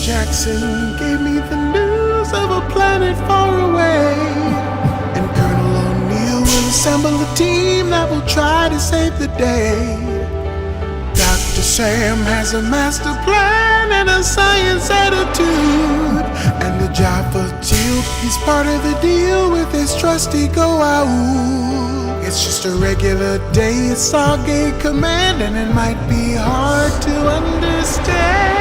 Jackson gave me the news of a planet far away. And Colonel O'Neill will assemble a team that will try to save the day. Dr. Sam has a master plan and a science attitude. And the job for Teal, he's part of the deal with his trusty Goa'uld. It's just a regular day at Stargate Command, and it might be hard to understand.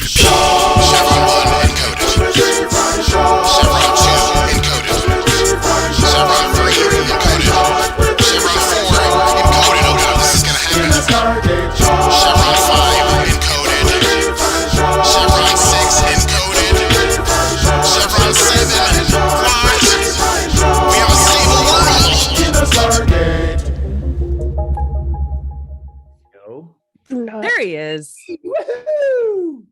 Chevron 1 encoded. Chevron 2 encoded. Chevron 3 encoded. Chevron 4 encoded. Oh no, this is gonna happen. Chevron 5 encoded. Chevron 6 encoded. Chevron 7 what? We have a stable world. There he is. Woohoo!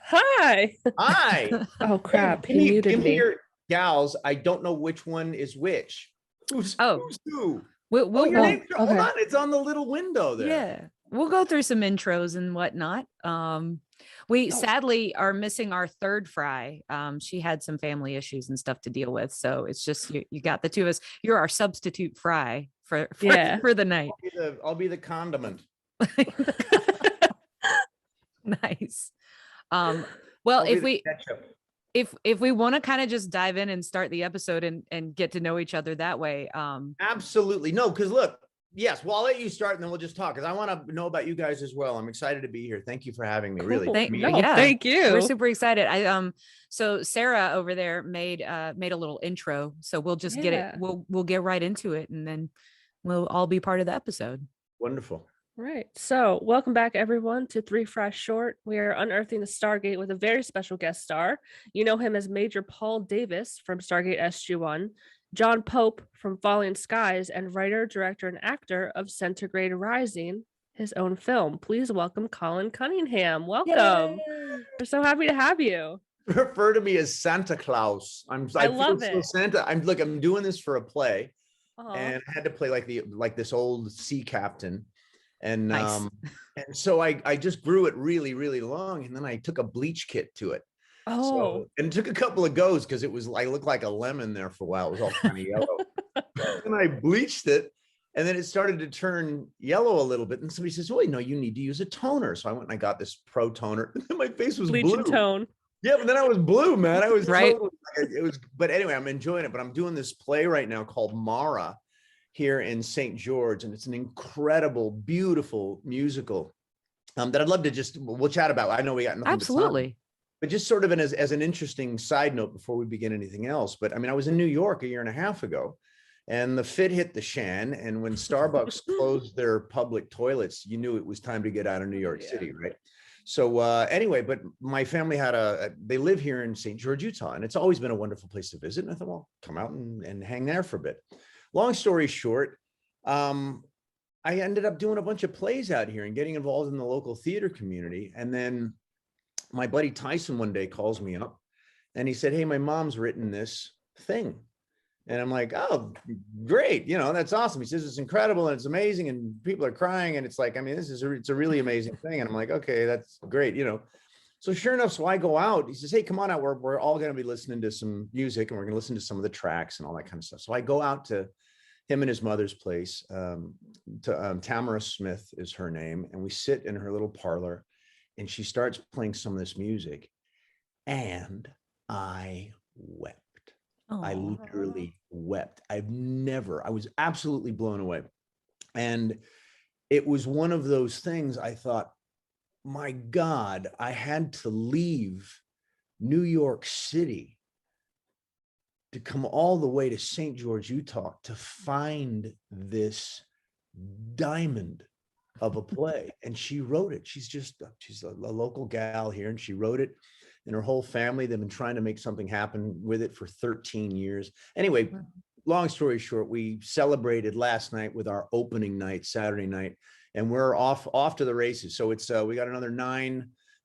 Hi. Hi. Oh crap! Give He me muted me. your gals. I don't know which one is which. Who's who? We'll Your name, hold okay. on, it's on the little window there. Yeah, we'll go through some intros and whatnot. We sadly are missing our third Fry. She had some family issues and stuff to deal with, so it's just you got the two of us. You're our substitute Fry for the night. I'll be the condiment. Nice. Well, if we want to kind of just dive in and start the episode and get to know each other that way. Absolutely. No, because look, yes, well, I'll let you start and then we'll just talk, because I want to know about you guys as well. I'm excited to be here. Thank you for having me. Cool. Really. Thank you. We're super excited. So Sarah over there made a little intro, so we'll just get it. We'll get right into it, and then we'll all be part of the episode. Wonderful. Right. So welcome back, everyone, to Three Fry Short. We are unearthing the Stargate with a very special guest star. You know him as Major Paul Davis from Stargate SG-1, John Pope from Falling Skies, and writer, director, and actor of Centigrade Rising, his own film. Please welcome Colin Cunningham. Welcome. Yay! We're so happy to have you. Refer to me as Santa Claus. I love feel it. so Santa. I'm doing this for a play, Aw. and I had to play like this old sea captain. And Nice. And so I just grew it really, really long, and then I took a bleach kit to it. Oh, And it took a couple of goes because I looked like a lemon there for a while. It was all kind of yellow. And I bleached it, and then it started to turn yellow a little bit. And somebody says, "Oh, no, you need to use a toner." So I went and I got this pro toner, and then my face was bleach blue. and tone. Yeah, but then I was blue, man. I was Right. totally, it was. But anyway, I'm enjoying it. But I'm doing this play right now called Mara here in St. George, and it's an incredible, beautiful musical that I'd love to we'll chat about. I know we got nothing Absolutely. but just sort of as an interesting side note before we begin anything else. But I mean, I was in New York a year and a half ago, and the fit hit the shan. And when Starbucks closed their public toilets, you knew it was time to get out of New York City, right? So anyway, but my family they live here in St. George, Utah, and it's always been a wonderful place to visit. And I thought, well, come out and hang there for a bit. Long story short, I ended up doing a bunch of plays out here and getting involved in the local theater community. And then my buddy Tyson one day calls me up and he said, "Hey, my mom's written this thing." And I'm like, "Oh, great. That's awesome." He says, "It's incredible and it's amazing and people are crying." And it's like, I mean, it's a really amazing thing. And I'm like, "Okay, that's great." So sure enough, so I go out. He says, "Hey, come on out. We're all going to be listening to some music and we're going to listen to some of the tracks and all that kind of stuff." So I go out to him and his mother's place. Tamara Smith is her name. And we sit in her little parlor and she starts playing some of this music. And I wept. I literally wept. I was absolutely blown away. And it was one of those things I thought, my God, I had to leave New York City to come all the way to St. George, Utah to find this diamond of a play. And she wrote it. She's a local gal here, and she wrote it. And her whole family, they've been trying to make something happen with it for 13 years. Anyway, long story short, we celebrated last night with our opening night, Saturday night, and we're off to the races. So it's we got another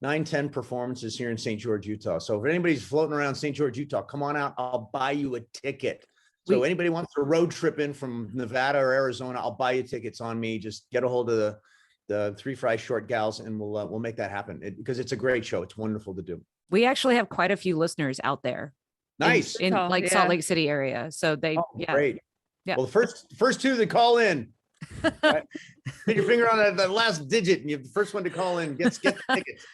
10 performances here in St. George, Utah. So if anybody's floating around St. George, Utah, come on out. I'll buy you a ticket. So anybody wants a road trip in from Nevada or Arizona, I'll buy you tickets on me. Just get a hold of the Three Fry Short gals, and we'll make that happen because it's a great show. It's wonderful to do. We actually have quite a few listeners out there. Nice. In Oh, like yeah. Salt Lake City area. So they, yeah. Great. Yeah. Well, the first two that call in, right? Put your finger on the last digit, and you're the first one to call in gets the tickets.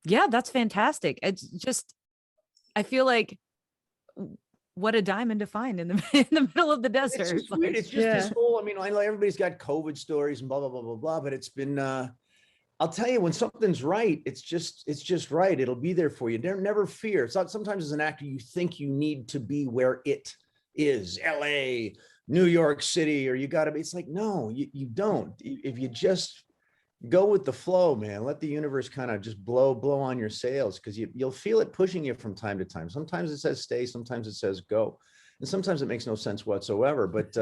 Yeah, that's fantastic. It's just, I feel like what a diamond to find in the middle of the desert. It's just weird. It's just this whole, I mean, I know everybody's got COVID stories and blah, blah, blah, blah, blah, but it's been, I'll tell you, when something's right, it's just right. It'll be there for you. Never fear. It's not, sometimes as an actor, you think you need to be where it is, LA, New York City, or you got to be, it's like, no, you don't. If you just go with the flow, man, let the universe kind of just blow on your sails, because you'll feel it pushing you from time to time. Sometimes it says stay, sometimes it says go, and sometimes it makes no sense whatsoever. But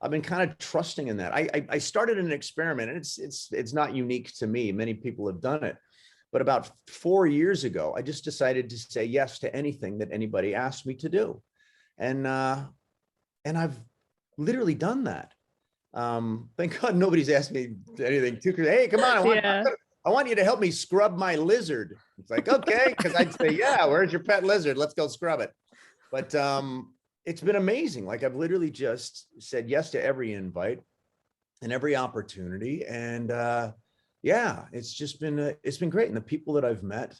I've been kind of trusting in that. I started an experiment, and it's not unique to me. Many people have done it, but about 4 years ago, I just decided to say yes to anything that anybody asked me to do, and I've literally done that. Thank God nobody's asked me anything too. Hey, come on, I want you to help me scrub my lizard. It's like, okay, because I'd say, yeah, where's your pet lizard? Let's go scrub it. But it's been amazing. Like, I've literally just said yes to every invite and every opportunity, and yeah, it's been great. And the people that I've met,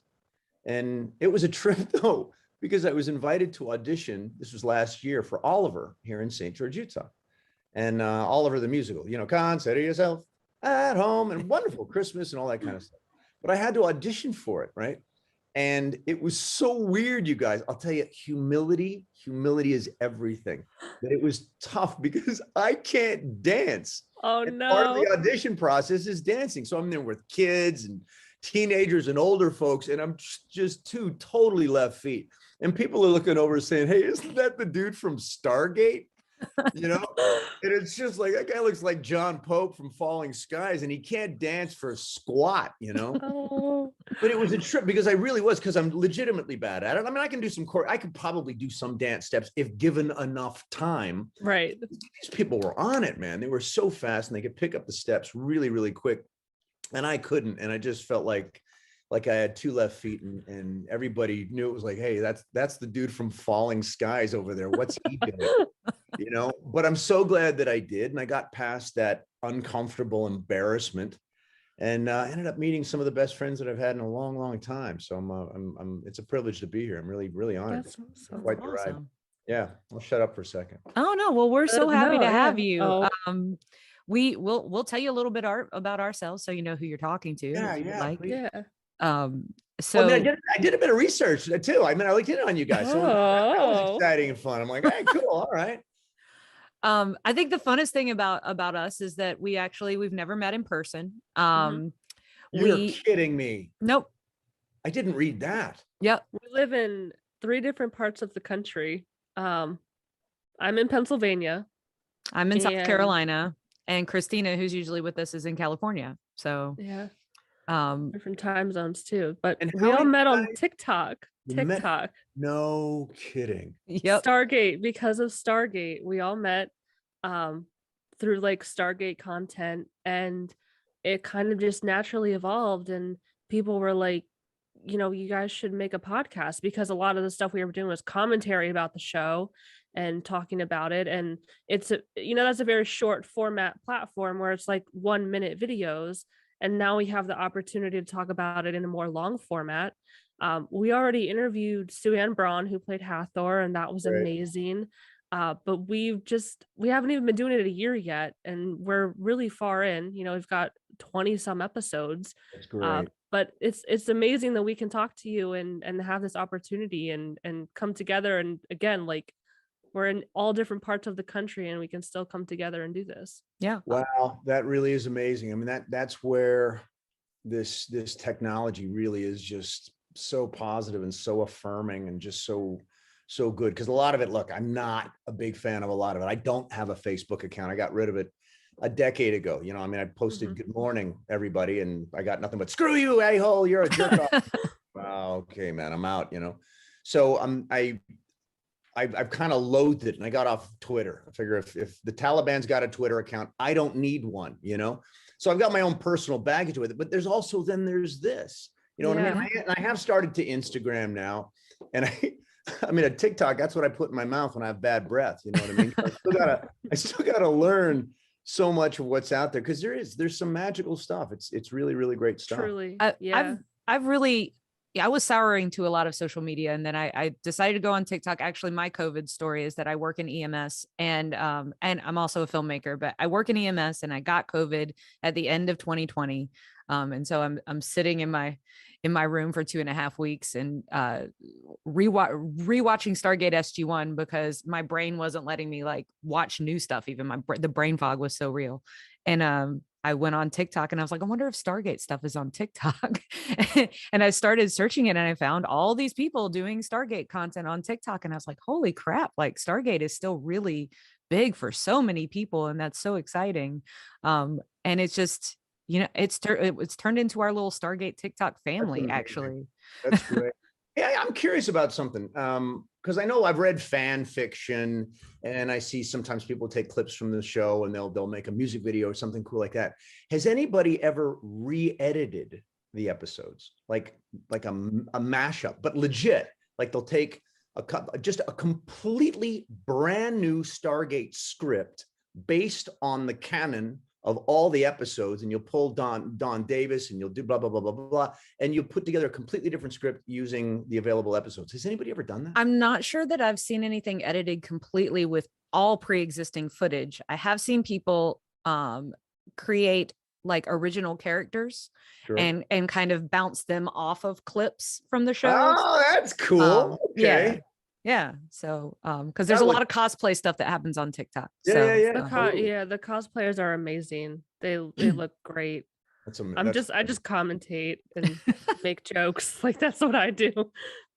and it was a trip though, because I was invited to audition. This was last year for Oliver here in St. George, Utah. And Oliver the musical, consider yourself at home, and wonderful Christmas and all that kind of stuff. But I had to audition for it, right? And it was so weird, you guys. I'll tell you, humility is everything. But it was tough because I can't dance. Oh, and no. Part of the audition process is dancing. So I'm there with kids and teenagers and older folks, and I'm just two totally left feet. And people are looking over saying, hey, isn't that the dude from Stargate? And it's just like, that guy looks like John Pope from Falling Skies, and he can't dance for a squat, Oh. But it was a trip because I really was, because I'm legitimately bad at it. I mean, I can do I could probably do some dance steps if given enough time. Right. These people were on it, man. They were so fast, and they could pick up the steps really, really quick. And I couldn't. And I just felt like I had two left feet, and everybody knew it was like, hey, that's the dude from Falling Skies over there. What's he doing? But I'm so glad that I did. And I got past that uncomfortable embarrassment, and ended up meeting some of the best friends that I've had in a long, long time. So it's a privilege to be here. I'm really, really honored. That's awesome. Quite the ride. Yeah. I'll shut up for a second. Oh no. Well, we're so happy to have you. Oh. We'll tell you a little bit about ourselves, so you know who you're talking to. Yeah. Like, Please. Yeah. So I did a bit of research too. I mean, I looked in on you guys. So that was exciting and fun. I'm like, hey, cool. All right. I think the funnest thing about us is that we've never met in person. You're kidding me. Nope. I didn't read that. Yep. We live in 3 different parts of the country. I'm in Pennsylvania. I'm in South Carolina, and Cristina, who's usually with us, is in California. So yeah, different time zones too. But And we how all did met you on guys- TikTok. No kidding. Yep. Stargate, because of Stargate, we all met through like Stargate content, and it kind of just naturally evolved, and people were like, you guys should make a podcast, because a lot of the stuff we were doing was commentary about the show and talking about it, and it's that's a very short format platform where it's like 1-minute videos, and now we have the opportunity to talk about it in a more long format. We already interviewed Sue Ann Braun, who played Hathor, and that was amazing. But we haven't even been doing it a year yet, and we're really far in. We've got 20 some episodes. That's great. But it's amazing that we can talk to you and have this opportunity and come together. And again, like, we're in all different parts of the country, and we can still come together and do this. Yeah. Wow, that really is amazing. I mean, that's where this technology really is just so positive and so affirming and just so good. Because a lot of it, look, I'm not a big fan of a lot of it. I don't have a Facebook account. I got rid of it a decade ago. I mean, I posted good morning, everybody, and I got nothing but screw you, a-hole, you're a jerk off. Wow, okay, man, I'm out, So I I've kind of loathed it, and I got off Twitter. I figure if the Taliban's got a Twitter account, I don't need one, you know? So I've got my own personal baggage with it, but there's also, then there's this, you know what I mean? I have started to Instagram now, and I mean, a TikTok, that's what I put in my mouth when I have bad breath. You know what I mean? I still gotta learn so much of what's out there, because there's some magical stuff. It's really, really great stuff. Truly. I've really, I was souring to a lot of social media, and then I decided to go on TikTok. Actually, my COVID story is that I work in EMS, and I'm also a filmmaker, but I work in EMS, and I got COVID at the end of 2020. And so I'm sitting in my room for 2.5 weeks and rewatching Stargate SG-1 because my brain wasn't letting me like watch new stuff. Even the brain fog was so real. And I went on TikTok and I was like, I wonder if Stargate stuff is on TikTok. And I started searching it, and I found all these people doing Stargate content on TikTok. And I was like, holy crap, like Stargate is still really big for so many people. And that's so exciting. And it's just, you know, it's turned into our little Stargate TikTok family, actually. That's great. Yeah, I'm curious about something. Because I know I've read fan fiction, and I see sometimes people take clips from the show and they'll make a music video or something cool like that. Has anybody ever re-edited the episodes, like a mashup, but legit? Like they'll take just a completely brand new Stargate script based on the canon of all the episodes, and you'll pull Don Davis, and you'll do blah blah blah blah blah, and you'll put together a completely different script using the available episodes. Has anybody ever done that? I'm not sure that I've seen anything edited completely with all pre-existing footage. I have seen people create like original characters and kind of bounce them off of clips from the show. Oh, that's cool. Okay. Yeah. So, because there's a lot of cosplay stuff that happens on TikTok. The cosplayers are amazing. They look great. I just commentate and make jokes. Like that's what I do.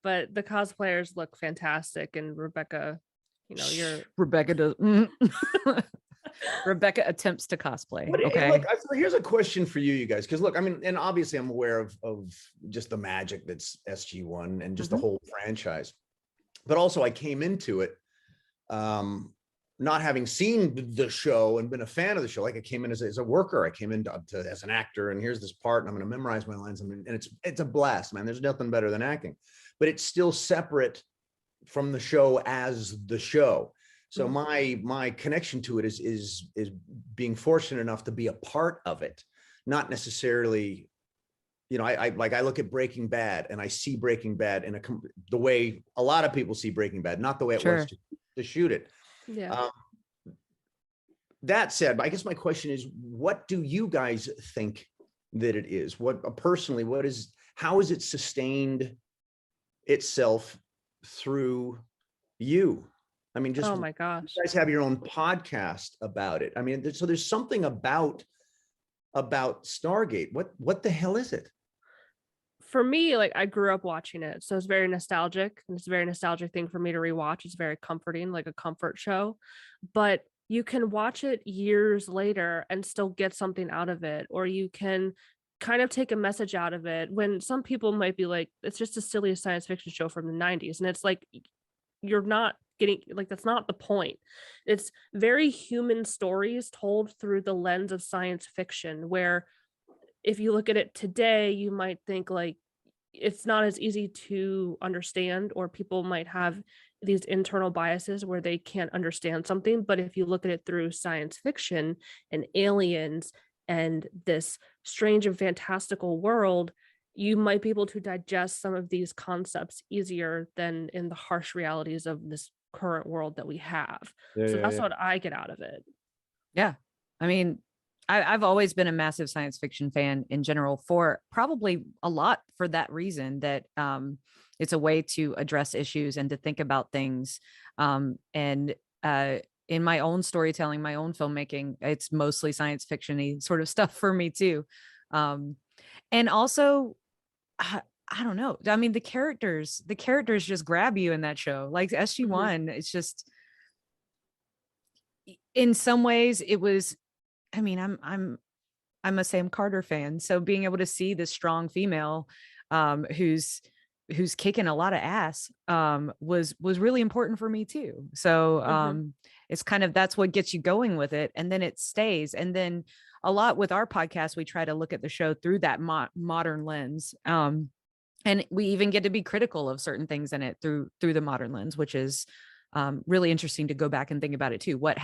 But the cosplayers look fantastic. And Rebecca, you know, Rebecca does. Rebecca attempts to cosplay. Okay. Look, so here's a question for you guys, because look, I mean, and obviously I'm aware of just the magic that's SG-1 and just the whole franchise. But also I came into it not having seen the show and been a fan of the show. Like I came in as a worker. I came in as an actor, and here's this part, and I'm going to memorize my lines. And it's a blast, man. There's nothing better than acting, but it's still separate from the show as the show. So my connection to it is being fortunate enough to be a part of it, not necessarily. You know, I look at Breaking Bad, and I see Breaking Bad in the way a lot of people see Breaking Bad, not the way it was to shoot it. Yeah. That said, I guess my question is, what do you guys think that it is? Personally, how has it sustained itself through you? I mean, just, oh my gosh, you guys have your own podcast about it. I mean, so there's something about Stargate. What the hell is it? For me, like I grew up watching it, so it's very nostalgic, and it's a very nostalgic thing for me to rewatch. It's very comforting, like a comfort show, but you can watch it years later and still get something out of it, or you can kind of take a message out of it. When some people might be like, it's just a silly science fiction show from the 90s, and it's like, you're not getting, like, that's not the point. It's very human stories told through the lens of science fiction, where if you look at it today, you might think like it's not as easy to understand, or people might have these internal biases where they can't understand something. But if you look at it through science fiction and aliens and this strange and fantastical world, you might be able to digest some of these concepts easier than in the harsh realities of this current world that we have. That's what I get out of it. Yeah. I mean, I've always been a massive science fiction fan in general, for probably a lot for that reason, that it's a way to address issues and to think about things. And in my own storytelling, my own filmmaking, it's mostly science fiction-y sort of stuff for me too. And also, I don't know. I mean, the characters just grab you in that show. Like SG-1, it's just, in some ways it was, I mean, I'm a Sam Carter fan, so being able to see this strong female who's who's kicking a lot of ass, was really important for me too. So it's kind of, that's what gets you going with it, and then it stays. And then a lot with our podcast, we try to look at the show through that modern lens. And we even get to be critical of certain things in it through the modern lens, which is really interesting to go back and think about it too. What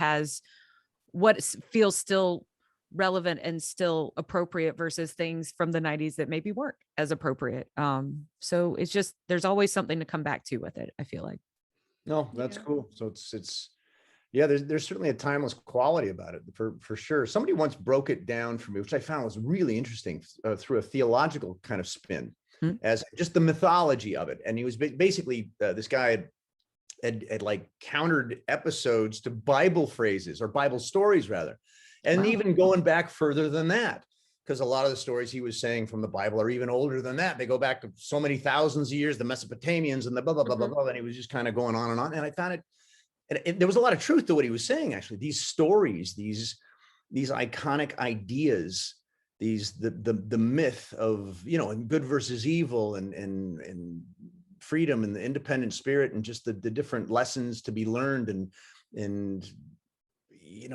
feels still relevant and still appropriate versus things from the 90s that maybe weren't as appropriate. So it's just, there's always something to come back to with it, I feel like. No, that's cool. So it's yeah, there's certainly a timeless quality about it for sure. Somebody once broke it down for me, which I found was really interesting, through a theological kind of spin, as just the mythology of it. And he was basically this guy had like countered episodes to Bible phrases, or Bible stories rather. And even going back further than that, because a lot of the stories he was saying from the Bible are even older than that. They go back to so many thousands of years, the Mesopotamians and the blah, blah, blah, blah, blah. And he was just kind of going on. And I found there was a lot of truth to what he was saying, actually. These stories, these iconic ideas, the myth of, and good versus evil, and freedom and the independent spirit, and just the different lessons to be learned, and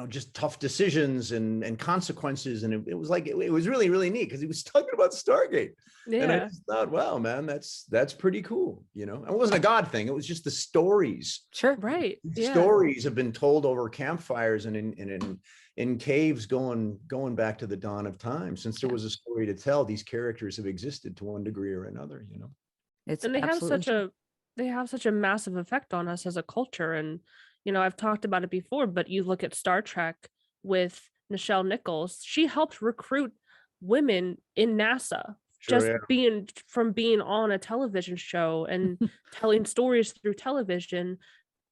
just tough decisions and consequences. And it was like, it was really, really neat, because he was talking about Stargate. And I just thought, wow, man, that's pretty cool. It wasn't a God thing. It was just the stories. Sure. Right. Stories have been told over campfires and in caves going back to the dawn of time. Since there was a story to tell, these characters have existed to one degree or another, It's, and they have such a massive effect on us as a culture. And I've talked about it before, but you look at Star Trek with Nichelle Nichols. She helped recruit women in NASA, being on a television show and telling stories through television.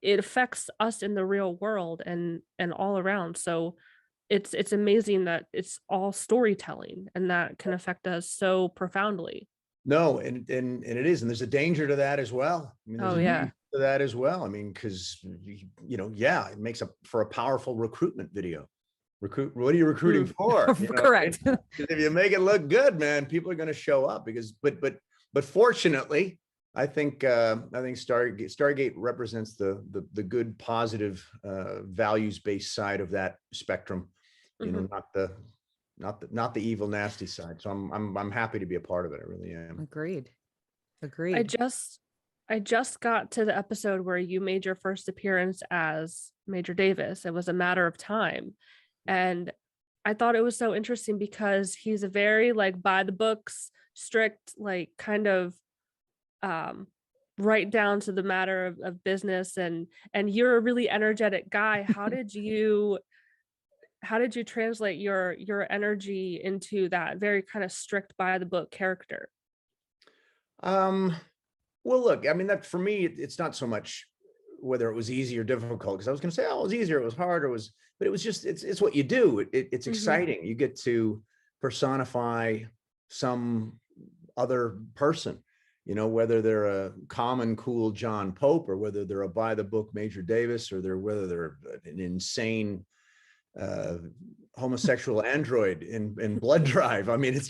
It affects us in the real world and all around. So it's amazing that it's all storytelling, and that can affect us so profoundly. No, and it is, and there's a danger to that as well. I mean, there's a danger to that as well. I mean, because it makes for a powerful recruitment video. What are you recruiting for? Correct. If you make it look good, man, people are going to show up. But fortunately, I think Stargate represents the good, positive, values-based side of that spectrum. Not the evil, nasty side. So I'm happy to be a part of it. I really am. Agreed. I just got to the episode where you made your first appearance as Major Davis. It was a matter of time. And I thought it was so interesting because he's a very by the books, strict, kind of right down to the matter of business. And you're a really energetic guy. How did you translate your energy into that very kind of strict by the book character? Well, look, I mean, that for me, it's not so much whether it was easy or difficult, because I was going to say, it was easier, it was hard, but it was just, it's what you do. It's exciting. You get to personify some other person, whether they're a common, cool John Pope, or whether they're a by the book Major Davis, or whether they're an insane homosexual android in Blood Drive. I mean, it's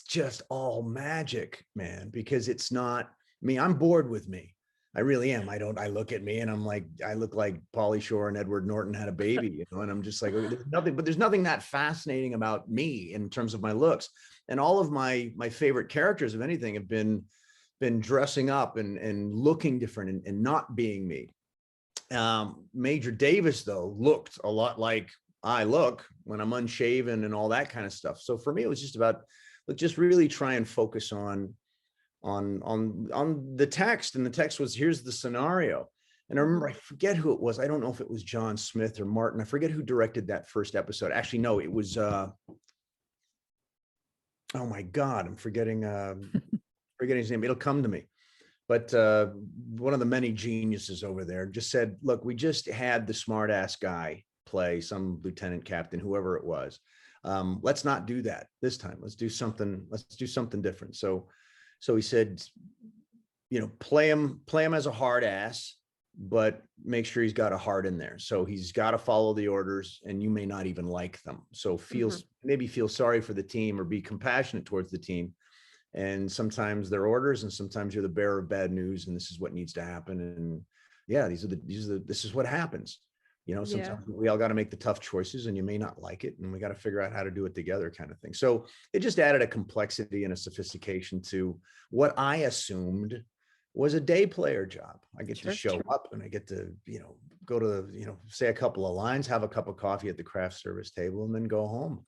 just all magic, man, because it's not me. I'm bored with me. I really am. I look at me and I'm like, I look like Pauly Shore and Edward Norton had a baby, and I'm just like, there's nothing that fascinating about me in terms of my looks. And all of my favorite characters, if anything, have been dressing up and looking different and not being me. Major Davis, though, looked a lot like I look when I'm unshaven and all that kind of stuff. So for me, it was just about just really try and focus on the text. And the text was, here's the scenario. And I remember, I forget who it was. I don't know if it was John Smith or Martin. I forget who directed that first episode. Actually, no, it was oh my God, I'm forgetting his name. It'll come to me. But one of the many geniuses over there just said, look, we just had the smart ass guy play some lieutenant captain, whoever it was. Let's not do that this time. Let's do something different. So he said, play him as a hard ass, but make sure he's got a heart in there. So he's got to follow the orders, and you may not even like them. So maybe feel sorry for the team or be compassionate towards the team, and sometimes they're orders, and sometimes you're the bearer of bad news, and this is what needs to happen. And yeah, this is what happens. Sometimes we all got to make the tough choices, and you may not like it, and we got to figure out how to do it together, kind of thing. So it just added a complexity and a sophistication to what I assumed was a day player job. I get to show up, and I get to, go to, say a couple of lines, have a cup of coffee at the craft service table, and then go home.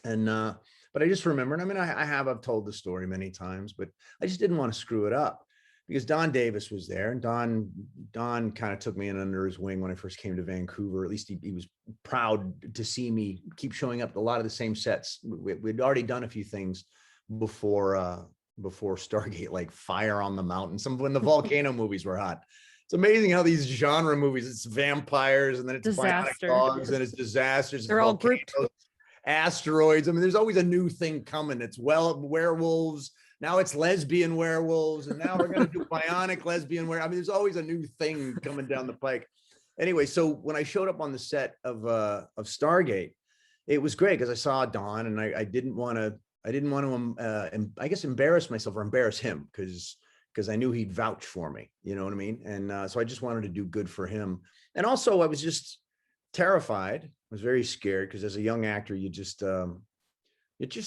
And, but I just remembered, I mean, I've told the story many times, but I just didn't want to screw it up, because Don Davis was there, and Don kind of took me in under his wing when I first came to Vancouver. At least he was proud to see me keep showing up to a lot of the same sets. We'd already done a few things before Stargate, like Fire on the Mountain, when the volcano movies were hot. It's amazing how these genre movies, it's vampires, and then it's bionic dogs, and it's disasters. They're all grouped. Asteroids. I mean, there's always a new thing coming. It's werewolves. Now it's lesbian werewolves, and now we're going to do bionic lesbian werewolves. I mean, there's always a new thing coming down the pike. Anyway, so when I showed up on the set of Stargate, it was great because I saw Don, and I didn't want to, I guess, embarrass myself or embarrass him, because I knew he'd vouch for me. You know what I mean? And so I just wanted to do good for him. And also, I was just terrified. I was very scared, because as a young actor, you're just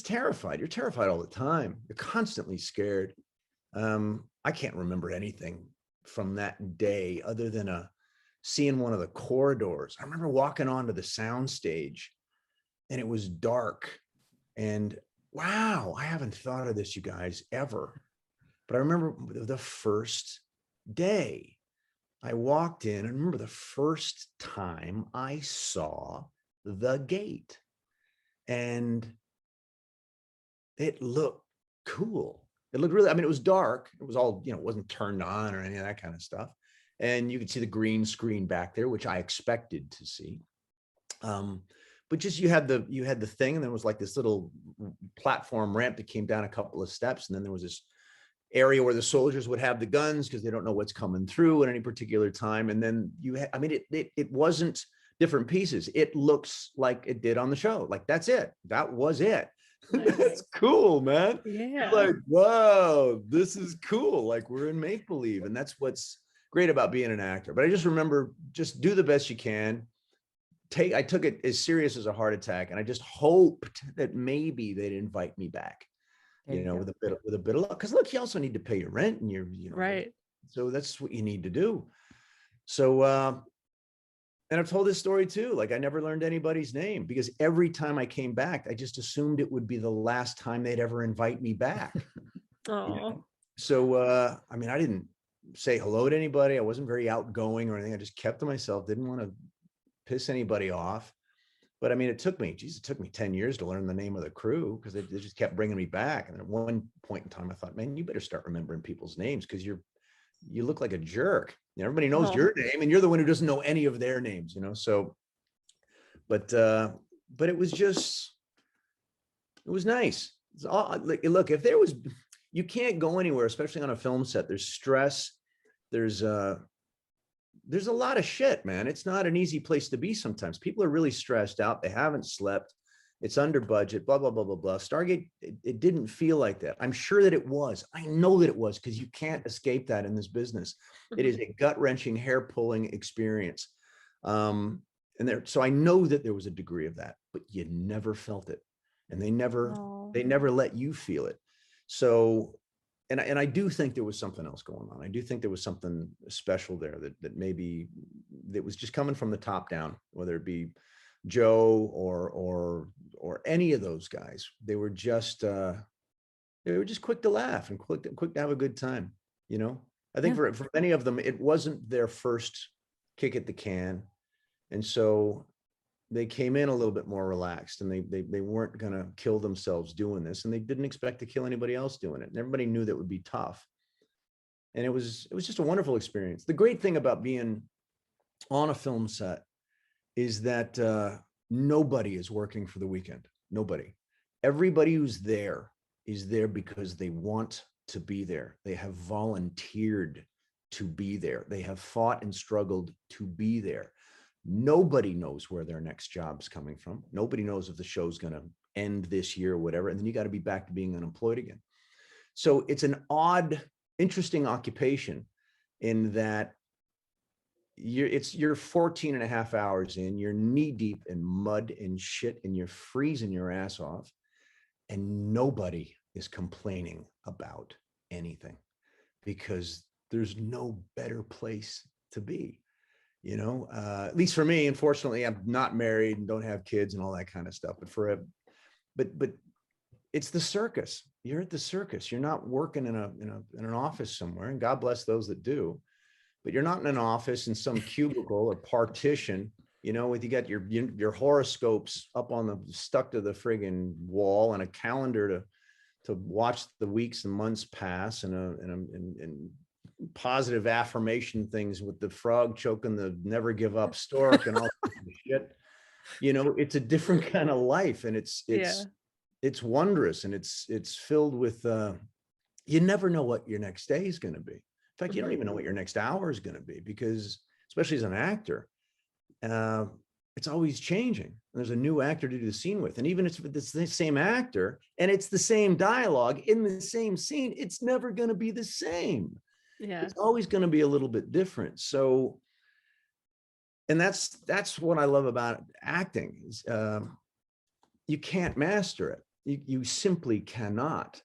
terrified. You're terrified all the time. You're constantly scared. I can't remember anything from that day other than seeing one of the corridors. I remember walking onto the sound stage, and it was dark, and wow, I haven't thought of this, you guys, ever. But I remember the first day I walked in, and I remember the first time I saw the gate, and it looked cool. It looked really, I mean, it was dark. It was all, it wasn't turned on or any of that kind of stuff. And you could see the green screen back there, which I expected to see. But just you had the thing, and there was like this little platform ramp that came down a couple of steps, and then there was this area where the soldiers would have the guns, because they don't know what's coming through at any particular time. And then it wasn't different pieces. It looks like it did on the show. Like, that's it. That was it. Nice. That's cool, man. Yeah. Like, wow, this is cool. Like, we're in make-believe, and that's what's great about being an actor. But I just remember, just do the best you can. I took it as serious as a heart attack, and I just hoped that maybe they'd invite me back, with a bit of luck. Because look, you also need to pay your rent, and you're right. So that's what you need to do. So and I've told this story too. Like, I never learned anybody's name, because every time I came back, I just assumed it would be the last time they'd ever invite me back. Oh. So I mean, I didn't say hello to anybody. I wasn't very outgoing or anything. I just kept to myself. Didn't want to piss anybody off. But I mean, it took me 10 years to learn the name of the crew, because they just kept bringing me back. And at one point in time, I thought, man, you better start remembering people's names, because you look like a jerk. Everybody knows your name, and you're the one who doesn't know any of their names, So, but it was nice. Look, if there was, you can't go anywhere, especially on a film set. There's stress. There's a lot of shit, man. It's not an easy place to be sometimes. People are really stressed out. They haven't slept. It's under budget, blah, blah, blah, blah, blah. Stargate, it didn't feel like that. I'm sure that it was. I know that it was, because you can't escape that in this business. It is a gut-wrenching, hair-pulling experience. So I know that there was a degree of that, but you never felt it. And they never let you feel it. So, and I do think there was something else going on. I do think there was something special there that maybe that was just coming from the top down, whether it be Joe or any of those guys. They were just quick to laugh and quick to have a good time. I think for many of them, it wasn't their first kick at the can, and so they came in a little bit more relaxed, and they weren't going to kill themselves doing this, and they didn't expect to kill anybody else doing it. And everybody knew that would be tough, and it was just a wonderful experience. The great thing about being on a film set is that nobody is working for the weekend. Nobody. Everybody who's there is there because they want to be there. They have volunteered to be there. They have fought and struggled to be there. Nobody knows where their next job's coming from. Nobody knows if the show's going to end this year or whatever. And then you got to be back to being unemployed again. So it's an odd, interesting occupation in that you're 14 and a half hours in, you're knee deep in mud and shit, and you're freezing your ass off, and nobody is complaining about anything because there's no better place to be. At least for me. Unfortunately, I'm not married and don't have kids and all that kind of stuff. But it's the circus. You're at the circus. You're not working in an office somewhere, and God bless those that do. But you're not in an office in some cubicle or partition. With you got your horoscopes up on stuck to the friggin' wall, and a calendar to watch the weeks and months pass, and positive affirmation things with the frog choking the never give up stork and all that shit. It's a different kind of life, and it's wondrous, and it's filled with you never know what your next day is going to be. In fact, you don't even know what your next hour is going to be, because especially as an actor, it's always changing. There's a new actor to do the scene with, and even if it's the same actor and it's the same dialogue in the same scene, it's never going to be the same. Yeah. It's always going to be a little bit different. So, and that's what I love about acting is you can't master it. You simply cannot,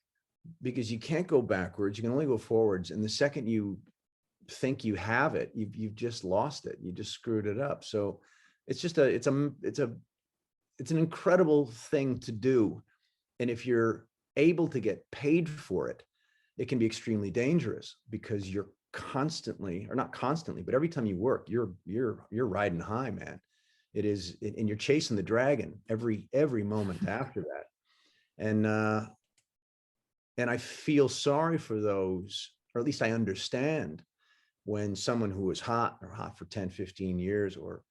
because you can't go backwards. You can only go forwards. And the second you think you have it, you've just lost it. You just screwed it up. So it's an incredible thing to do. And if you're able to get paid for it, it can be extremely dangerous, because you're constantly, or not constantly, but every time you work, you're riding high, man. It is, and you're chasing the dragon every moment after that. And I feel sorry for those, or at least I understand when someone who was hot for 10, 15 years or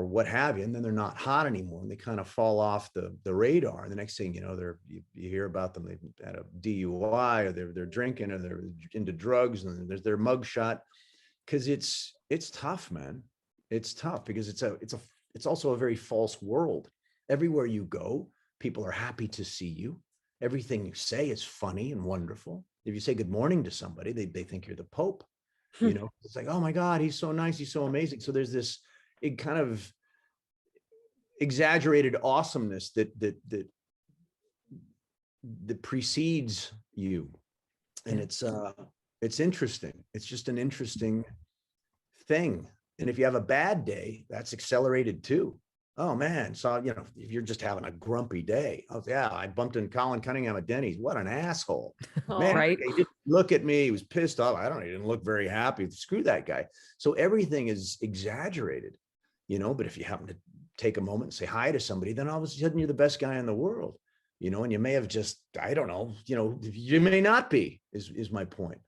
what have you, and then they're not hot anymore, and they kind of fall off the radar. And the next thing you know, you hear about them, they've had a DUI, or they're drinking, or they're into drugs, and there's their mugshot. Because it's tough, man. It's tough because it's also a very false world. Everywhere you go, people are happy to see you. Everything you say is funny and wonderful. If you say good morning to somebody, they think you're the Pope. It's like, oh my God, he's so nice, he's so amazing. So there's this kind of exaggerated awesomeness that precedes you, and it's interesting. It's just an interesting thing. And if you have a bad day, that's accelerated too. Oh man, so if you're just having a grumpy day, I bumped into Colin Cunningham at Denny's. What an asshole. Man, right. He didn't look at me. He was pissed off. He didn't look very happy. Screw that guy. So everything is exaggerated, but if you happen to take a moment and say hi to somebody, then all of a sudden you're the best guy in the world, and you may have just, I don't know, you may not be, is my point.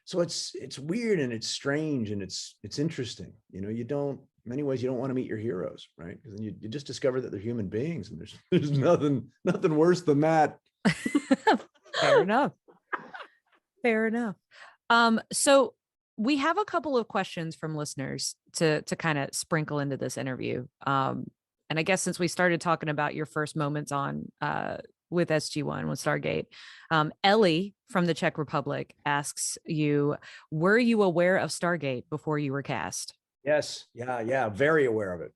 So it's weird, and it's strange, and it's interesting. In many ways, you don't want to meet your heroes, right? Because then you just discover that they're human beings, and there's nothing worse than that. Fair enough. Fair enough. So we have a couple of questions from listeners to kind of sprinkle into this interview. And I guess since we started talking about your first moments on with SG-1, with Stargate, Ellie from the Czech Republic asks you, were you aware of Stargate before you were cast? Yes. Yeah. Very aware of it.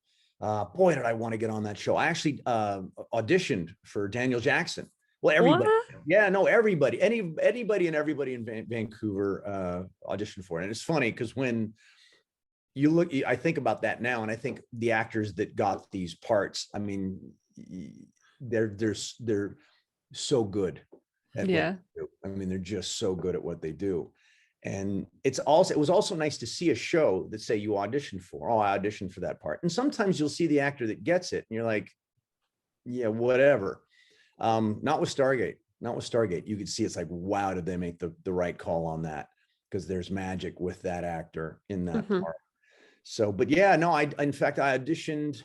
Boy, did I want to get on that show. I actually auditioned for Daniel Jackson. Well, everybody. What? Yeah, no, everybody. Anybody and everybody in Vancouver auditioned for it. And it's funny because when you look, I think about that now, and I think the actors that got these parts, I mean, they're so good at what they do. I mean, they're just so good at what they do. And it was also nice to see a show that say you auditioned for. Oh, I auditioned for that part. And sometimes you'll see the actor that gets it, and you're like, yeah, whatever. Not with Stargate. You could see it's like, wow, did they make the right call on that? Because there's magic with that actor in that part. So, but yeah, no, in fact, I auditioned.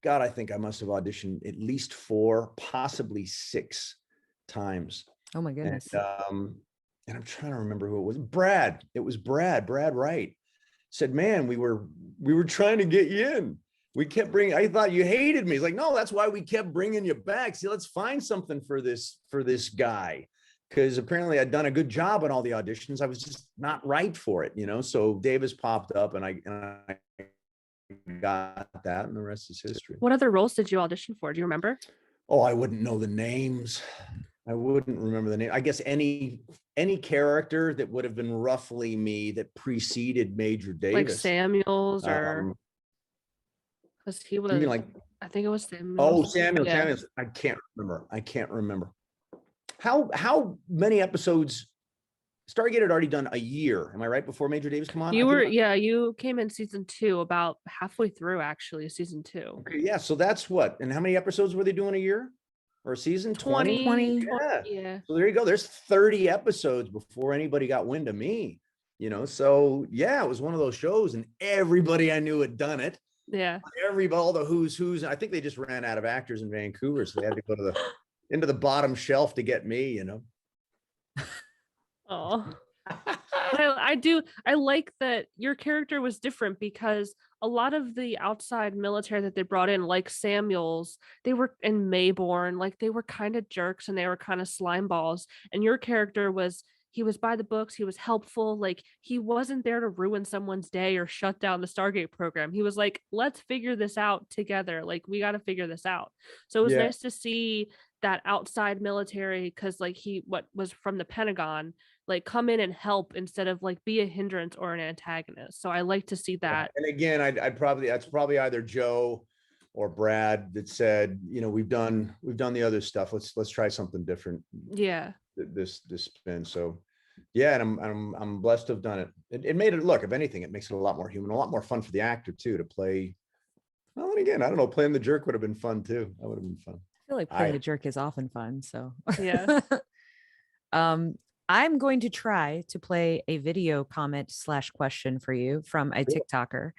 God, I think I must have auditioned at least 4, possibly 6 times. Oh my goodness. And I'm trying to remember who it was. Brad. It was Brad Wright. Said, man, we were trying to get you in. We kept bringing, I thought you hated me. He's like, no, that's why we kept bringing you back. See, let's find something for this guy. because apparently I'd done a good job on all the auditions. I was just not right for it, you know. So Davis popped up, and I got that, and the rest is history. What other roles did you audition for? Do you remember? Oh, I wouldn't know the names. I wouldn't remember the name. I guess any character that would have been roughly me that preceded Major Davis. Like Samuels, or because he was. You mean like? I think it was Samuels. Oh, Samuel. Yeah. Samuels. I can't remember. How many episodes? Stargate had already done a year. Am I right? Before Major Davis come on? You came in season 2, about halfway through, actually, season 2. Okay, yeah. So that's what. And how many episodes were they doing a year? Or a season? 20. Yeah. So there you go. There's 30 episodes before anybody got wind of me. You know, so yeah, it was one of those shows, and everybody I knew had done it. Yeah. All the who's. I think they just ran out of actors in Vancouver, so they had to go to into the bottom shelf to get me. You know. Oh. I like that your character was different, because a lot of the outside military that they brought in, like Samuels, they were in Mayborn, like they were kind of jerks and they were kind of slime balls. And your character he was by the books, he was helpful, like he wasn't there to ruin someone's day or shut down the Stargate program. He was like, let's figure this out together. Like, we got to figure this out. So it was nice to see that outside military, because like what was from the Pentagon, like come in and help instead of like be a hindrance or an antagonist. So I like to see that. And again, that's probably either Joe or Brad that said, you know, we've done the other stuff. Let's try something different. Yeah. This spin. So yeah, and I'm blessed to have done it. It made it, look, if anything, it makes it a lot more human, a lot more fun for the actor too, to play. Well, and again, I don't know, playing the jerk would have been fun too. That would have been fun. I feel like playing the jerk is often fun. So yeah. I'm going to try to play a video comment / question for you from a TikToker.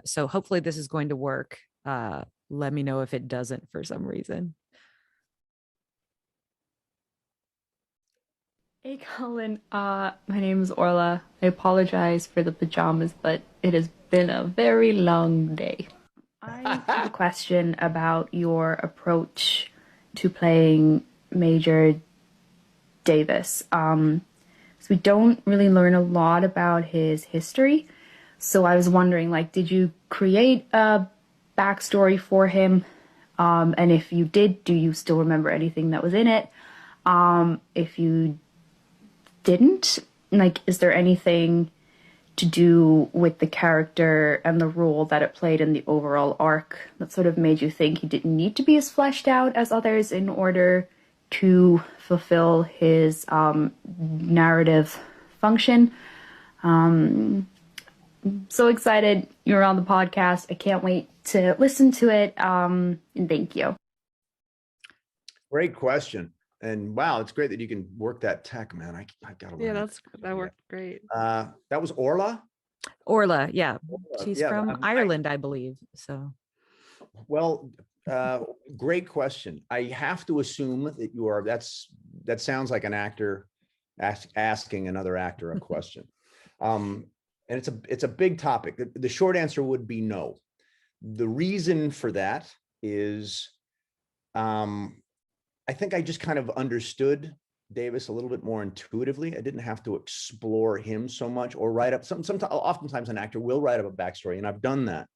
So hopefully this is going to work. Let me know if it doesn't for some reason. Hey Colin, my name is Orla. I apologize for the pajamas, but it has been a very long day. I have a question about your approach to playing Major Davis. So we don't really learn a lot about his history. So I was wondering, like, did you create a backstory for him? And if you did, do you still remember anything that was in it? If you didn't, like, is there anything to do with the character and the role that it played in the overall arc that sort of made you think he didn't need to be as fleshed out as others in order to fulfill his narrative function? So excited you're on the podcast. I can't wait to listen to it. And thank you. Great question. And wow, it's great that you can work that tech, man. I gotta learn. Yeah, that worked great. That was Orla? Orla, yeah. Orla, She's yeah, from Ireland, I believe. So well, great question. I have to assume that you are, that sounds like an actor asking another actor a question. And it's a big topic. The short answer would be no. The reason for that is I think I just kind of understood Davis a little bit more intuitively. I didn't have to explore him so much or write up sometimes. Oftentimes an actor will write up a backstory, and I've done that.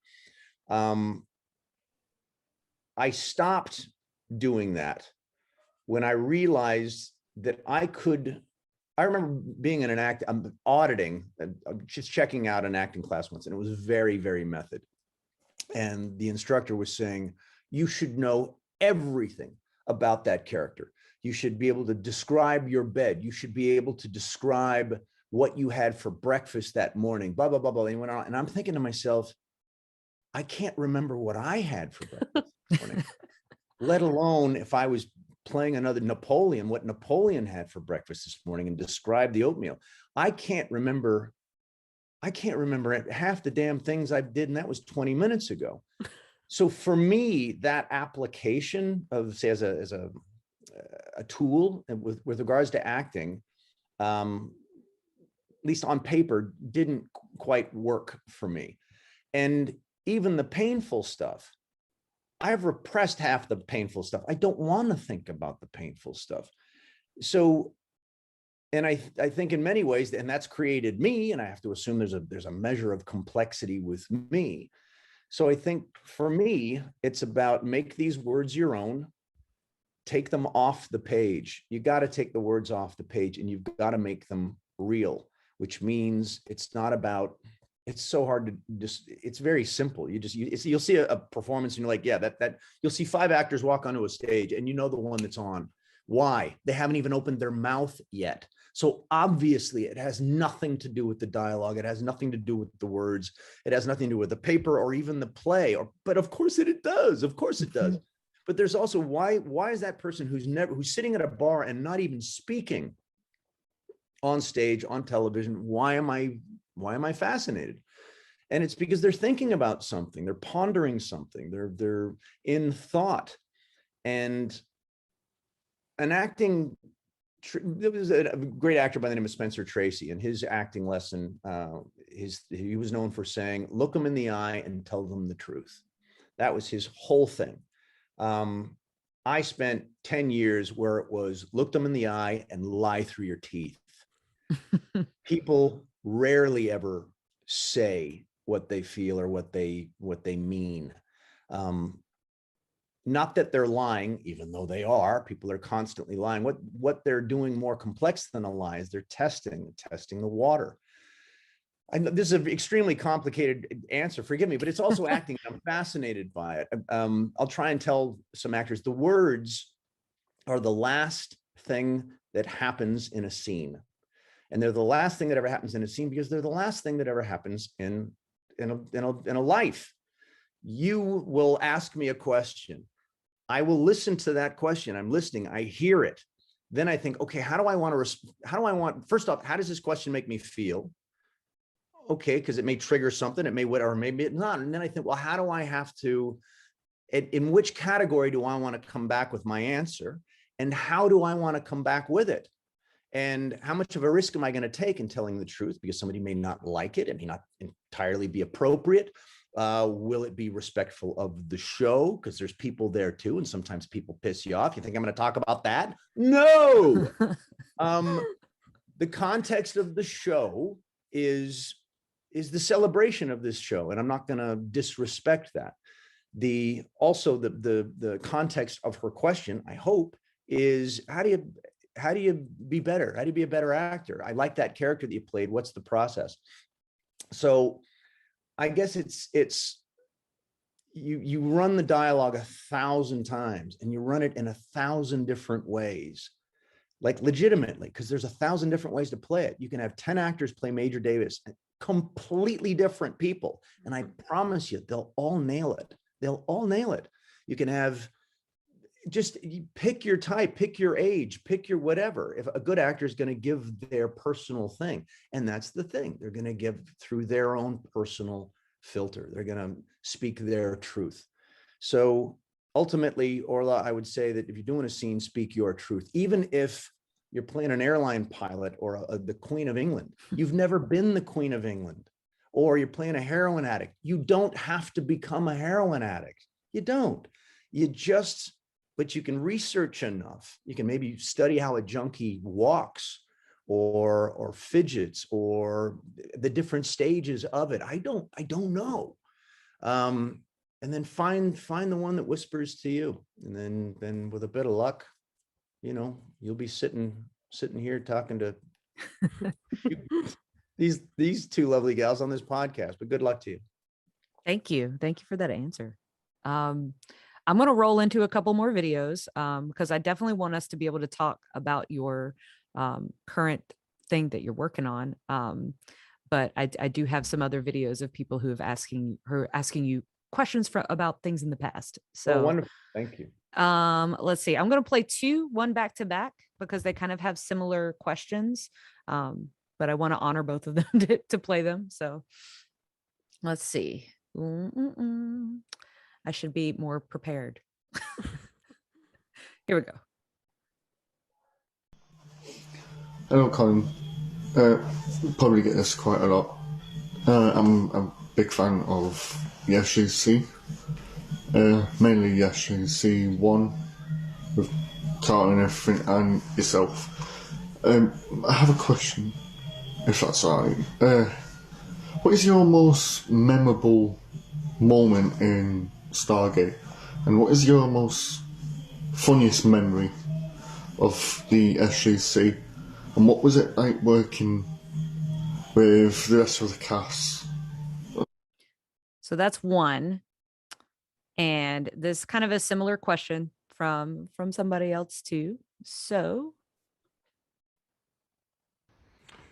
I stopped doing that when I realized that I remember being in I'm auditing, just checking out an acting class once, and it was very, very method. And the instructor was saying, you should know everything about that character. You should be able to describe your bed. You should be able to describe what you had for breakfast that morning, blah, blah, blah, blah. And he went on, and I'm thinking to myself, I can't remember what I had for breakfast this morning, let alone if I was playing another Napoleon, what Napoleon had for breakfast this morning and describe the oatmeal. I can't remember half the damn things I did, and that was 20 minutes ago. So for me, that application of, say, as a tool with regards to acting, at least on paper, didn't quite work for me. And even the painful stuff, I've repressed half the painful stuff. I don't want to think about the painful stuff. So I think in many ways, and that's created me, and I have to assume there's a measure of complexity with me. So I think for me, it's about make these words your own, take them off the page. You got to take the words off the page, and you've got to make them real, which means it's not about, it's so hard to just, it's very simple. You'll see a performance and you're like, yeah, that you'll see 5 actors walk onto a stage and you know the one that's on. Why? They haven't even opened their mouth yet. So obviously it has nothing to do with the dialogue. It has nothing to do with the words. It has nothing to do with the paper or even the play. But of course it does. Of course it does. But there's also why is that person who's sitting at a bar and not even speaking on stage, on television, why am I fascinated? And it's because they're thinking about something, they're pondering something, they're in thought. And an acting, there was a great actor by the name of Spencer Tracy, and his acting lesson, he was known for saying, look them in the eye and tell them the truth. That was his whole thing. I spent 10 years where it was look them in the eye and lie through your teeth. People rarely ever say what they feel or what they mean. Not that they're lying, even though they are. People are constantly lying. What they're doing more complex than a lie is they're testing the water. I know this is an extremely complicated answer, forgive me, but it's also acting. I'm fascinated by it. I'll try and tell some actors, the words are the last thing that happens in a scene. And they're the last thing that ever happens in a scene because they're the last thing that ever happens in a life. You will ask me a question. I will listen to that question. I'm listening. I hear it. Then I think, okay, first off, how does this question make me feel? Okay, because it may trigger something. It may, or maybe it not. And then I think, well, how do I have to, in which category do I want to come back with my answer? And how do I want to come back with it? And how much of a risk am I going to take in telling the truth? Because somebody may not like it. It may not entirely be appropriate. Will it be respectful of the show? Because there's people there too. And sometimes people piss you off. You think I'm going to talk about that? No. The context of the show is the celebration of this show. And I'm not going to disrespect that. Also the context of her question, I hope, is how do you be better? How do you be a better actor? I like that character that you played. What's the process? So I guess it's you run the dialogue 1,000 times and you run it in 1,000 different ways, like legitimately, because there's 1,000 different ways to play it. You can have 10 actors play Major Davis, completely different people. And I promise you, they'll all nail it. They'll all nail it. You can have you pick your type, pick your age, pick your whatever. If a good actor is going to give their personal thing, and that's the thing, they're going to give through their own personal filter. They're going to speak their truth. So ultimately, Orla, I would say that if you're doing a scene, speak your truth. Even if you're playing an airline pilot or the Queen of England, you've never been the Queen of England, or you're playing a heroin addict. You don't have to become a heroin addict. You don't. But you can research enough. You can maybe study how a junkie walks or fidgets or the different stages of it. I don't know. And then find the one that whispers to you. And then with a bit of luck, you'll be sitting here talking to these two lovely gals on this podcast. But good luck to you. Thank you. Thank you for that answer. I'm going to roll into a couple more videos because I definitely want us to be able to talk about your current thing that you're working on. But I do have some other videos of people who are asking you questions about things in the past. So wonderful. Thank you. Let's see. I'm going to play one back to back because they kind of have similar questions. But I want to honor both of them to play them. So let's see. I should be more prepared. Here we go. Hello, Colin. Probably get this quite a lot. I'm a big fan of SG-1, mainly SG-1 with Carl and everything, and yourself. I have a question, if that's all right. What is your most memorable moment in Stargate, and what is your most funniest memory of the SGC, and what was it like working with the rest of the cast? So that's one. And this kind of a similar question from somebody else too. So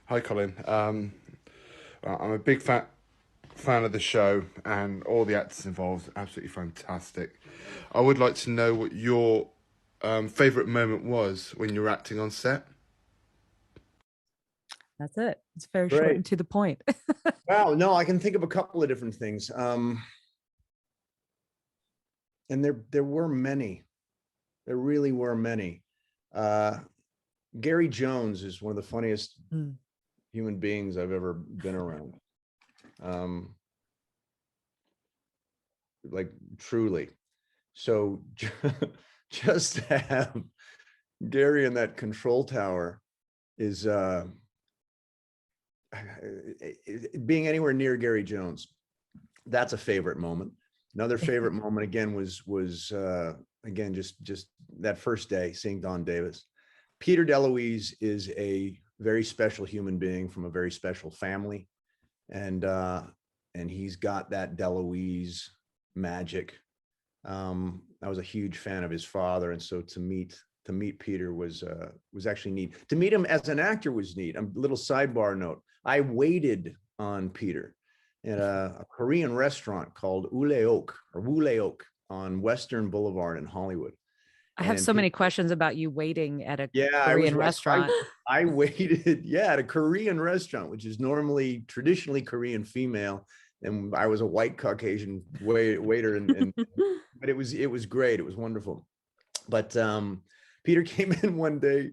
Hi, Colin. I'm a big fan of the show, and all the actors involved. Absolutely fantastic. I would like to know what your favourite moment was when you were acting on set. that's it. It's very short Great. and to the point. Wow, no, I can think of a couple of different things. And there were many. There really were many. Gary Jones is one of the funniest human beings I've ever been around. Like truly. So just to have Gary in that control tower is being anywhere near Gary Jones. That's a favorite moment. Another favorite moment again was again just that first day seeing Don Davis. Peter DeLuise is a very special human being from a very special family, and he's got that DeLuise magic. I was a huge fan of his father, and so to meet Peter was actually neat. To meet him as an actor was neat. A little sidebar note: I waited on Peter at a Korean restaurant called Uleok on Western Boulevard in Hollywood. I have And so many questions about you waiting at a yeah, Korean restaurant. I waited, at a Korean restaurant, which is traditionally Korean female, and I was a white Caucasian waiter, and but it was great. It was wonderful. But Peter came in one day.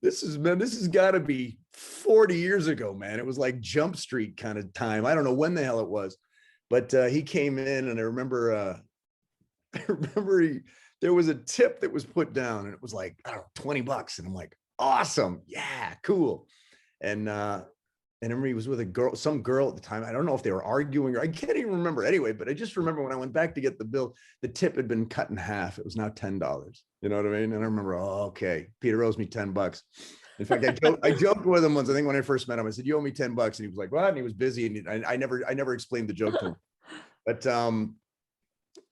This has got to be 40 years ago, man. It was like Jump Street kind of time. I don't know when the hell it was, but he came in, and I remember there was a tip that was put down, and it was like, I don't know, $20. And I'm like, awesome. Yeah, cool. And I remember he was with some girl at the time. I don't know if they were arguing, or I can't even remember anyway, but I just remember when I went back to get the bill, the tip had been cut in half. It was now $10. You know what I mean? And I remember, oh, okay, Peter owes me $10. In fact, I joked with him once. I think when I first met him, I said, "You owe me $10," and he was like, "What?" And he was busy, and I never explained the joke to him. But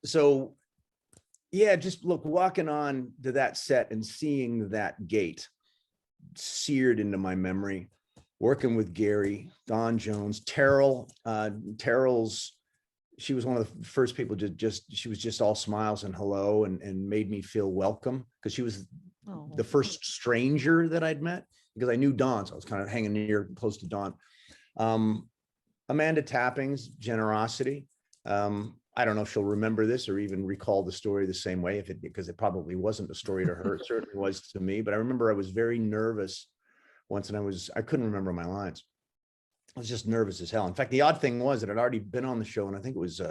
so yeah, just look, walking on to that set and seeing that gate seared into my memory, working with Gary, Don Jones, Terrell's, she was one of the first people she was just all smiles and hello, and made me feel welcome, because she was the first stranger that I'd met, because I knew Don, so I was kind of hanging close to Don. Amanda Tapping's generosity. I don't know if she'll remember this or even recall the story the same way, because it probably wasn't a story to her. It certainly was to me. But I remember I was very nervous once, and I couldn't remember my lines. I was just nervous as hell. In fact, the odd thing was that I'd already been on the show, and I think it was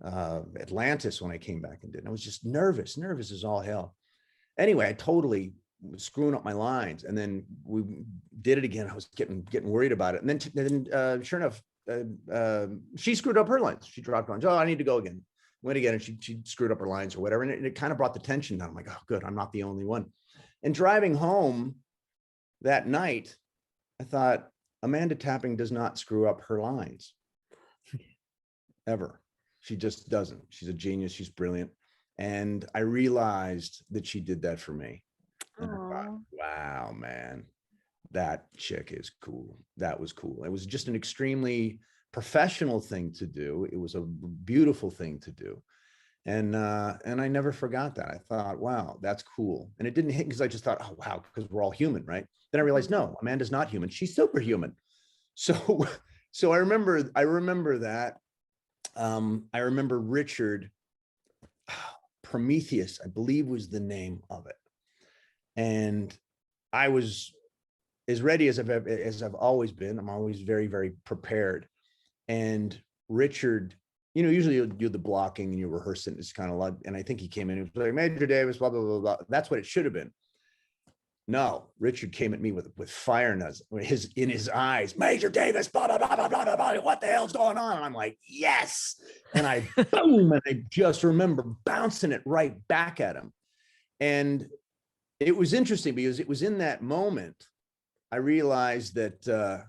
Atlantis when I came back and did. And I was just nervous as all hell. Anyway, I totally was screwing up my lines, and then we did it again. I was getting worried about it, and then sure enough, she screwed up her lines. She dropped lines. Oh, I need to go again. Went again, and she screwed up her lines or whatever, and it kind of brought the tension down. I'm like, oh, good, I'm not the only one. And driving home that night, I thought, Amanda Tapping does not screw up her lines ever. She just doesn't. She's a genius. She's brilliant. And I realized that she did that for me. And I thought, wow, man, that chick is cool. That was cool. It was just an extremely professional thing to do. It was a beautiful thing to do. And I never forgot that. I thought, wow, that's cool. And it didn't hit, because I just thought, oh, wow, because we're all human, right? Then I realized, no, Amanda's not human. She's superhuman. So I remember that. I remember Richard, Prometheus, I believe was the name of it. And I was as ready as I've always been. I'm always very, very prepared. And Richard, usually you'll do the blocking and you rehearse it. It's kind of like, and I think he came in and was like, Major Davis, blah, blah, blah, blah. That's what it should have been. No, Richard came at me with fire in his eyes. Major Davis, blah, blah, blah, blah, blah, blah, blah. What the hell's going on? And I'm like, yes. And I boom, and I just remember bouncing it right back at him. And it was interesting because it was in that moment I realized that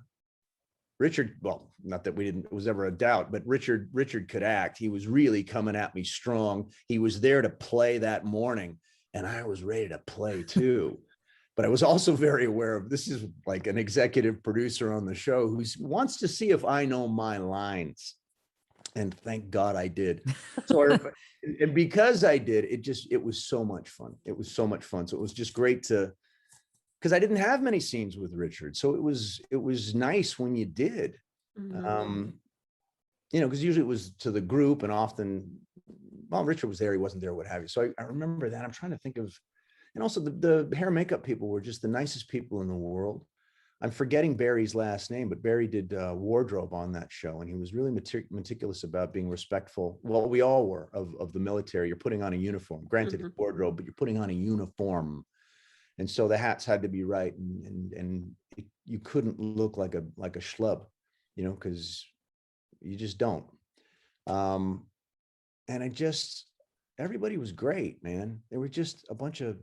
Richard, well, not that it was ever a doubt, but Richard could act. He was really coming at me strong. He was there to play that morning, and I was ready to play too. But I was also very aware of, this is like an executive producer on the show who wants to see if I know my lines. And thank God I did. So, and because I did, it was so much fun. It was so much fun. So it was just great because I didn't have many scenes with Richard. So it was nice when you did, because usually it was to the group, and often, well, Richard was there, he wasn't there, what have you. So I remember that. I'm trying to think of, and also the hair and makeup people were just the nicest people in the world. I'm forgetting Barry's last name, but Barry did wardrobe on that show, and he was really meticulous about being respectful. Well, we all were of the military. You're putting on a uniform. Granted, it's wardrobe, but you're putting on a uniform, and so the hats had to be right, and you couldn't look like a schlub, because you just don't. And everybody was great, man. They were just a bunch of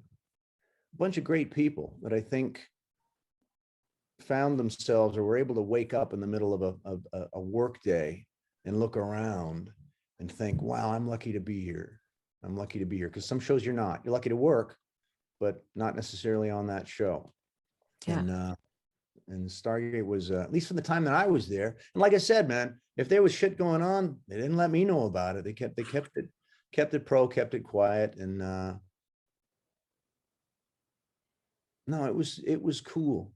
great people that I think found themselves or were able to wake up in the middle of a work day and look around and think, wow, I'm lucky to be here. I'm lucky to be here. Because some shows you're not. You're lucky to work, but not necessarily on that show. Yeah. And Stargate was, at least from the time that I was there. And like I said, man, if there was shit going on, they didn't let me know about it. They kept it pro, kept it quiet. And no, it was cool.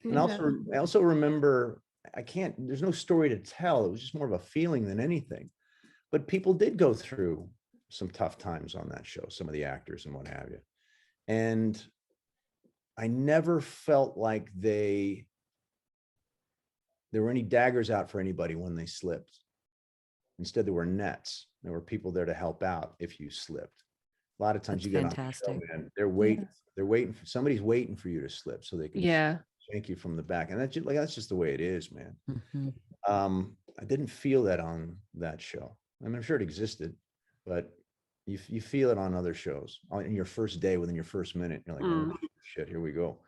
And I also remember, there's no story to tell. It was just more of a feeling than anything. But people did go through some tough times on that show, some of the actors and what have you. And I never felt like there were any daggers out for anybody when they slipped. Instead, there were nets. There were people there to help out if you slipped. A lot of times you get on the show, man, they're waiting for somebody's waiting for you to slip so they can shank you from the back. And that's just the way it is, man. I didn't feel that on that show. I mean, I'm sure it existed, but you feel it on other shows. In your first day, within your first minute, you're like, oh shit, here we go.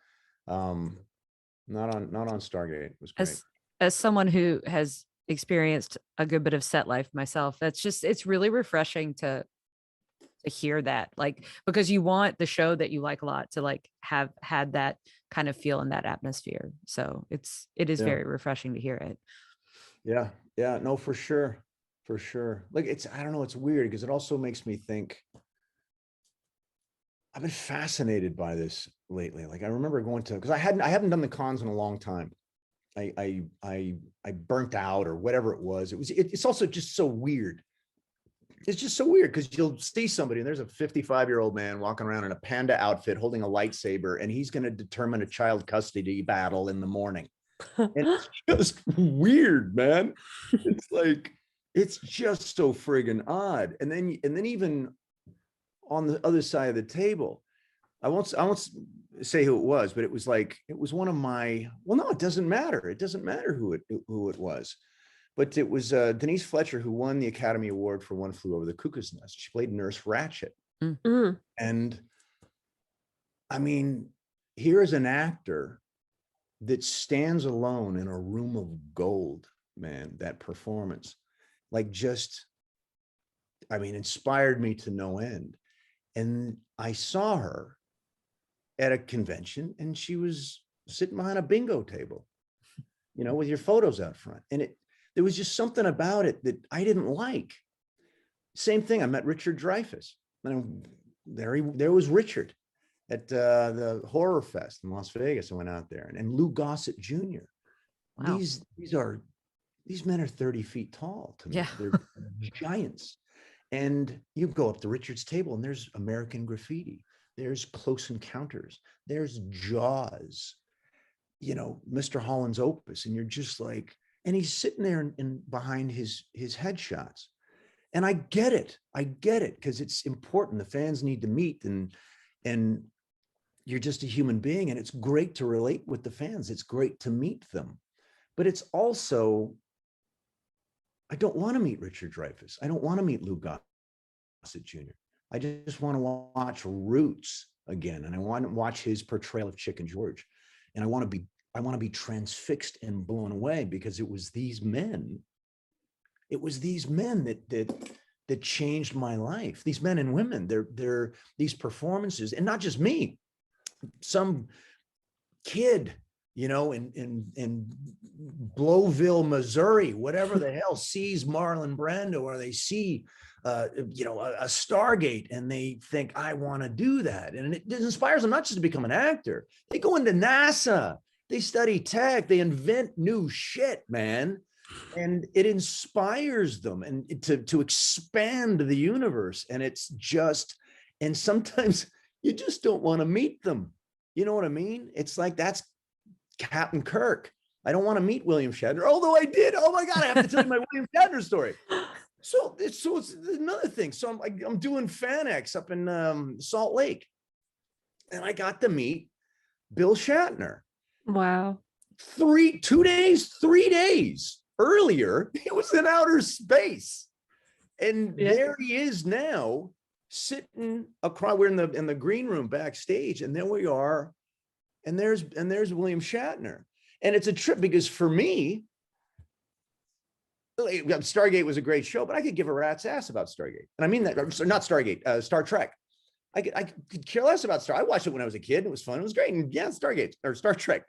Not on Stargate. It was great. As someone who has experienced a good bit of set life myself, it's really refreshing to hear that, like, because you want the show that you like a lot to like have had that kind of feel in that atmosphere. So it is very refreshing to hear it. Yeah, no, for sure. Like, I don't know, it's weird because it also makes me think, I've been fascinated by this lately. Like, I remember going to, because I haven't done the cons in a long time. I burnt out or whatever it was. It's also just so weird. It's just so weird because you'll see somebody and there's a 55-year-old man walking around in a panda outfit holding a lightsaber, and he's going to determine a child custody battle in the morning. And it's just weird, man. It's like, it's just so friggin' odd. And then even on the other side of the table, I won't say who it was, but it was one of my, well, no, it doesn't matter. It doesn't matter who it was. But it was Denise Fletcher, who won the Academy Award for One Flew Over the Cuckoo's Nest. She played Nurse Ratched. And I mean, here's an actor that stands alone in a room of gold, man. That performance, like, just, I mean, inspired me to no end. And I saw her at a convention and she was sitting behind a bingo table, with your photos out front. And there was just something about it that I didn't like. Same thing. I met Richard Dreyfuss. And there was Richard at the Horror Fest in Las Vegas. I went out there, and Lou Gossett Jr. Wow. These men are 30 feet tall to me. Yeah. They're giants. And you go up to Richard's table and there's American Graffiti. There's Close Encounters. There's Jaws, Mr. Holland's Opus. And you're just like, and he's sitting there and behind his headshots. And I get it because it's important. The fans need to meet. And you're just a human being, and it's great to relate with the fans. It's great to meet them. But it's also, I don't want to meet Richard Dreyfuss. I don't want to meet Lou Gossett Jr. I just want to watch Roots again, and I want to watch his portrayal of Chicken George. And I want to be transfixed and blown away, because it was these men that changed my life. These men and women, they're these performances, and not just me, some kid, you know, in Blowville, Missouri, whatever the hell, sees Marlon Brando, or they see, you know, a Stargate, and they think, I want to do that. And it inspires them not just to become an actor. They go into NASA, they study tech, they invent new shit, man. And it inspires them and to expand the universe. And it's just, and sometimes you just don't want to meet them. You know what I mean? It's like, that's Captain Kirk. I don't want to meet William Shatner, although I did. Oh my God, I have to tell you my William Shatner story. So it's another thing. So I'm doing FanX up in Salt Lake, and I got to meet Bill Shatner. Wow. 3 days earlier, he was in outer space, and there he is now, sitting across. We're in the green room backstage, and there we are, and there's William Shatner. And it's a trip, because for me, Stargate was a great show, but I could give a rat's ass about Stargate. And I mean that, not Stargate, Star Trek. I could care less about Star. I watched it when I was a kid. It was fun. It was great. And yeah, Stargate or Star Trek.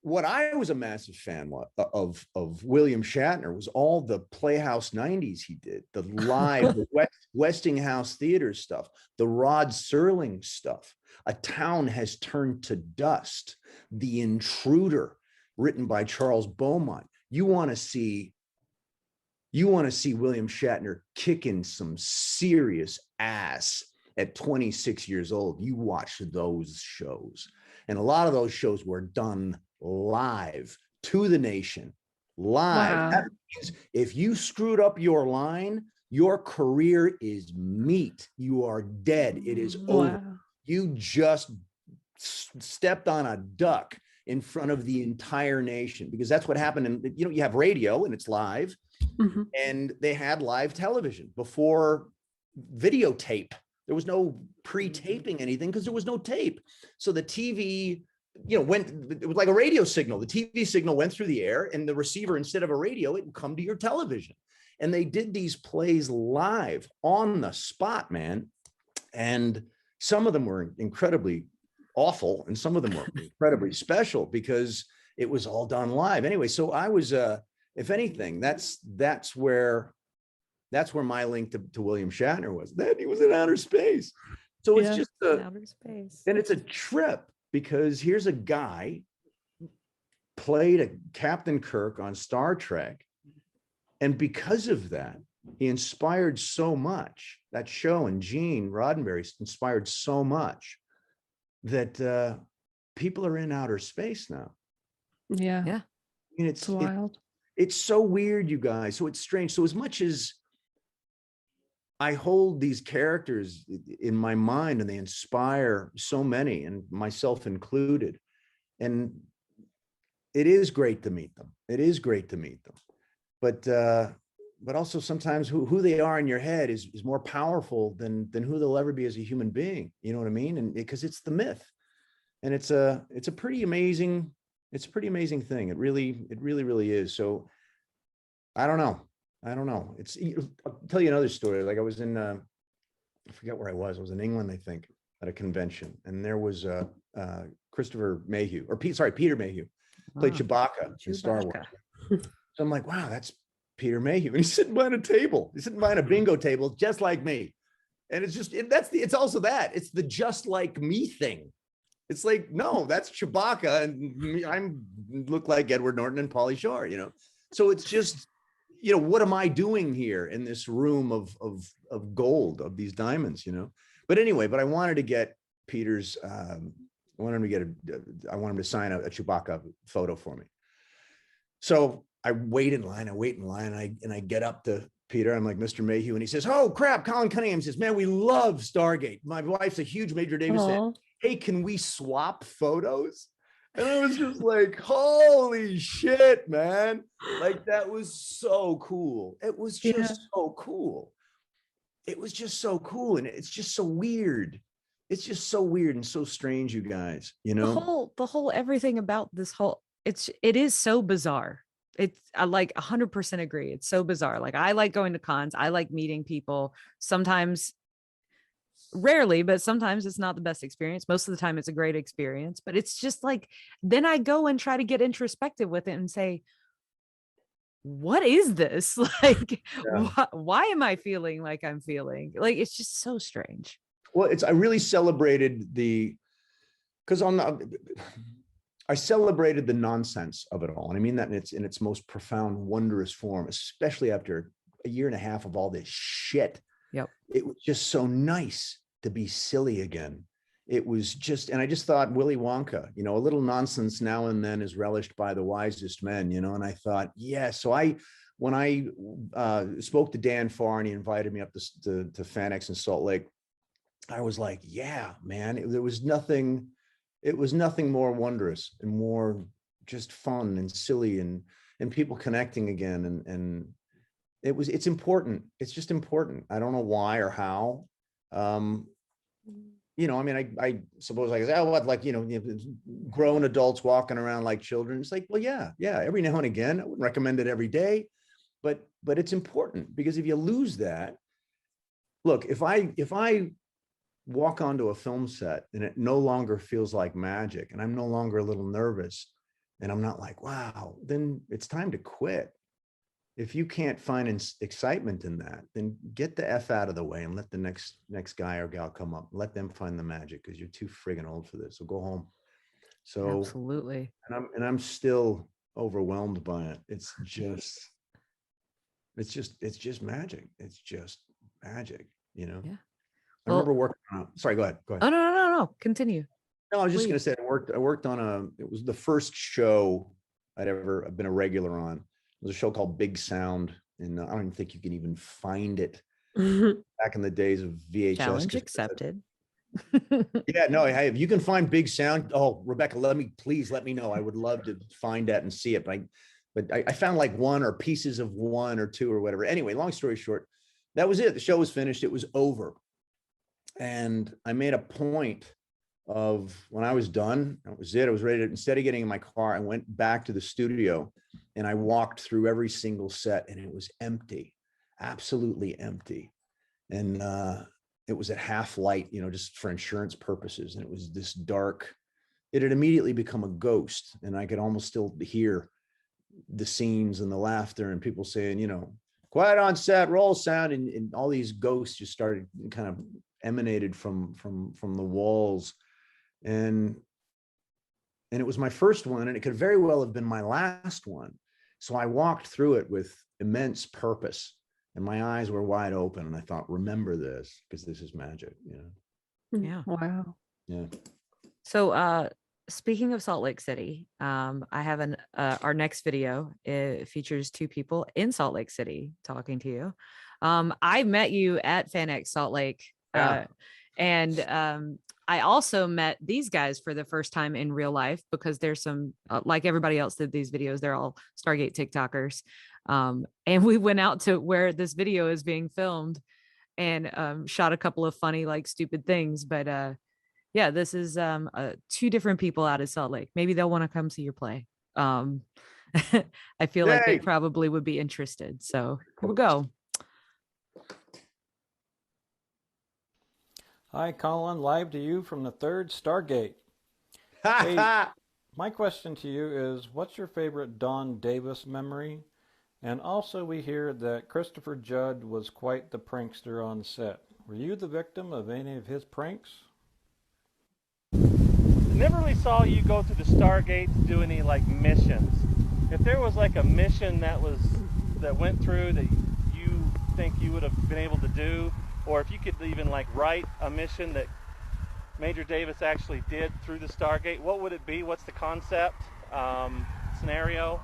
What I was a massive fan of William Shatner was all the Playhouse 90s he did, the live Westinghouse Theater stuff, the Rod Serling stuff. A Town Has Turned to Dust, The Intruder, written by Charles Beaumont. You want to see William Shatner kicking some serious ass at 26 years old. You watch those shows. And a lot of those shows were done live to the nation, live. Wow. That means if you screwed up your line, your career is meat. You are dead. It is over. You just stepped on a duck in front of the entire nation, because that's what happened. And you know, you have radio and it's live, and they had live television before videotape. There was no pre-taping anything, because there was no tape. So the TV, you know, it was like a radio signal. The TV signal went through the air, and the receiver, instead of a radio, it would come to your television. And they did these plays live on the spot, man. And some of them were incredibly awful, and some of them were incredibly special, because it was all done live. Anyway, so I was, if anything, that's where my link to William Shatner was. That he was in outer space. So it's just outer space. And it's a trip, because here's a guy played a Captain Kirk on Star Trek, and because of that, he inspired so much. That show, and Gene Roddenberry inspired so much that people are in outer space now. Yeah. Yeah. I mean, it's wild. It's so weird, you guys. So it's strange. So as much as I hold these characters in my mind, and they inspire so many, and myself included, and it is great to meet them. It is great to meet them. But also sometimes who they are in your head is more powerful than who they'll ever be as a human being. You know what I mean? And because it's the myth, and it's a pretty amazing thing. It really is. So I don't know. I'll tell you another story. Like I was in, I forget where I was. I was in England, I think, at a convention, and there was Christopher Mayhew, or Peter Mayhew, played Chewbacca in Star Wars. So I'm like, wow, that's Peter Mayhew, and he's sitting behind a table. He's sitting behind a bingo table, just like me. And it's just, it's also that. It's the just like me thing. It's like, no, that's Chewbacca, and I look like Edward Norton and Pauly Shore, you know? So it's just, you know, what am I doing here in this room of gold, of these diamonds, you know? But anyway, I wanted to get Peter's, I want him to sign a Chewbacca photo for me. So I wait in line, and I get up to Peter. I'm like, Mr. Mayhew, and he says, oh crap, Colin Cunningham says, man, we love Stargate. My wife's a huge Major Davis fan. hey, can we swap photos? And I was just like, holy shit, man. Like, that was so cool. It was just so cool. It was just so cool. And it's just so weird. It's just so weird and so strange, you guys, you know? The whole everything about this whole, it is so bizarre. I like 100% agree. It's so bizarre. Like, I like going to cons. I like meeting people. Sometimes, rarely, but sometimes it's not the best experience. Most of the time it's a great experience, but it's just like, then I go and try to get introspective with it and say, what is this? Like, why am I feeling like I'm feeling? Like, it's just so strange. Well, I really celebrated I celebrated the nonsense of it all. And I mean that in its most profound, wondrous form, especially after a year and a half of all this shit. Yep. It was just so nice to be silly again. It was just, and I just thought Willy Wonka, you know, a little nonsense now and then is relished by the wisest men, you know, and I thought, yeah. So when I spoke to Dan Farr and he invited me up to FanX in Salt Lake, I was like, yeah, man, it was nothing more wondrous and more just fun and silly and people connecting again. And it's important. It's just important. I don't know why or how. You know, I mean, I suppose I could say, oh, what, like, you know, grown adults walking around like children. It's like, well, yeah. Every now and again, I wouldn't recommend it every day, but it's important, because if you lose that, look, if I walk onto a film set and it no longer feels like magic and I'm no longer a little nervous and I'm not like, wow, then it's time to quit. If you can't find excitement in that, then get the F out of the way and let the next guy or gal come up. Let them find the magic, because you're too friggin' old for this. So go home. So absolutely. And I'm still overwhelmed by it. It's just magic. It's just magic, you know? Yeah. I remember working on, sorry, go ahead. Oh, no. Continue. No, I was just going to say, I worked on it was the first show I'd ever been a regular on. It was a show called Big Sound, and I don't even think you can even find it back in the days of VHS. Challenge accepted. Yeah, no, hey, if you can find Big Sound, oh, Rebecca, please let me know. I would love to find that and see it. But I found like one or pieces of one or two or whatever. Anyway, long story short, that was it. The show was finished. It was over. And I made a point of, when I was done, that was it. I was ready to, instead of getting in my car, I went back to the studio and I walked through every single set, and it was empty, absolutely empty. And it was at half light, you know, just for insurance purposes. And it was this dark, it had immediately become a ghost, and I could almost still hear the scenes and the laughter and people saying, you know, quiet on set, roll sound. And all these ghosts just started kind of emanated from the walls. And it was my first one, and it could very well have been my last one. So I walked through it with immense purpose, and my eyes were wide open, and I thought, remember this, because this is magic, you know? Yeah. Wow. Yeah. So speaking of Salt Lake City, I have our next video. It features two people in Salt Lake City talking to you. I met you at FanX Salt Lake. Yeah. And I also met these guys for the first time in real life, because there's some, like everybody else did these videos, they're all Stargate TikTokers. And we went out to where this video is being filmed and shot a couple of funny, like, stupid things. But yeah, this is two different people out of Salt Lake. Maybe they'll want to come see your play. I feel like they probably would be interested. So here we go. Hi, Colin, live to you from the third Stargate. Hey, my question to you is, what's your favorite Don Davis memory? And also, we hear that Christopher Judd was quite the prankster on set. Were you the victim of any of his pranks? Never really saw you go to the Stargate to do any like missions. If there was like a mission that went through that you think you would have been able to do, or if you could even like write a mission that Major Davis actually did through the Stargate, what would it be? What's the concept, scenario?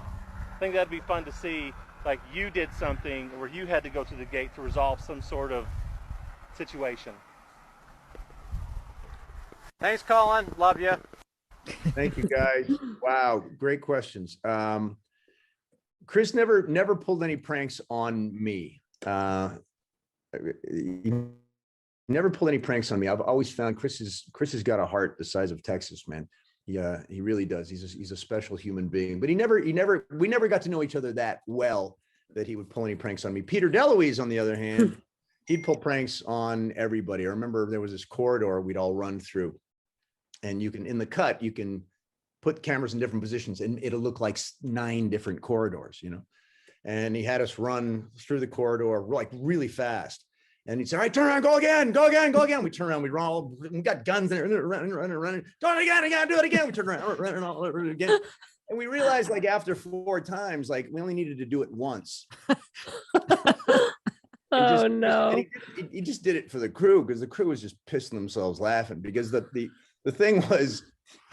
I think that'd be fun to see, like you did something where you had to go to the gate to resolve some sort of situation. Thanks, Colin. Love you. Thank you, guys. Wow, great questions. Chris never pulled any pranks on me. He never pulled any pranks on me. I've always found Chris has got a heart the size of Texas, man. Yeah, he really does. He's a special human being. But we never got to know each other that well that he would pull any pranks on me. Peter DeLuise, on the other hand, he'd pull pranks on everybody. I remember there was this corridor we'd all run through, and in the cut, you can put cameras in different positions and it'll look like 9 different corridors, you know? And he had us run through the corridor like really fast. And he'd say, all right, turn around, go again, go again, go again. We turn around, we run all, we got guns in there, running, do it again. We turn around, running all over again. And we realized like after 4 times, like we only needed to do it once. Oh no. He just did it for the crew because the crew was just pissing themselves laughing because the thing was,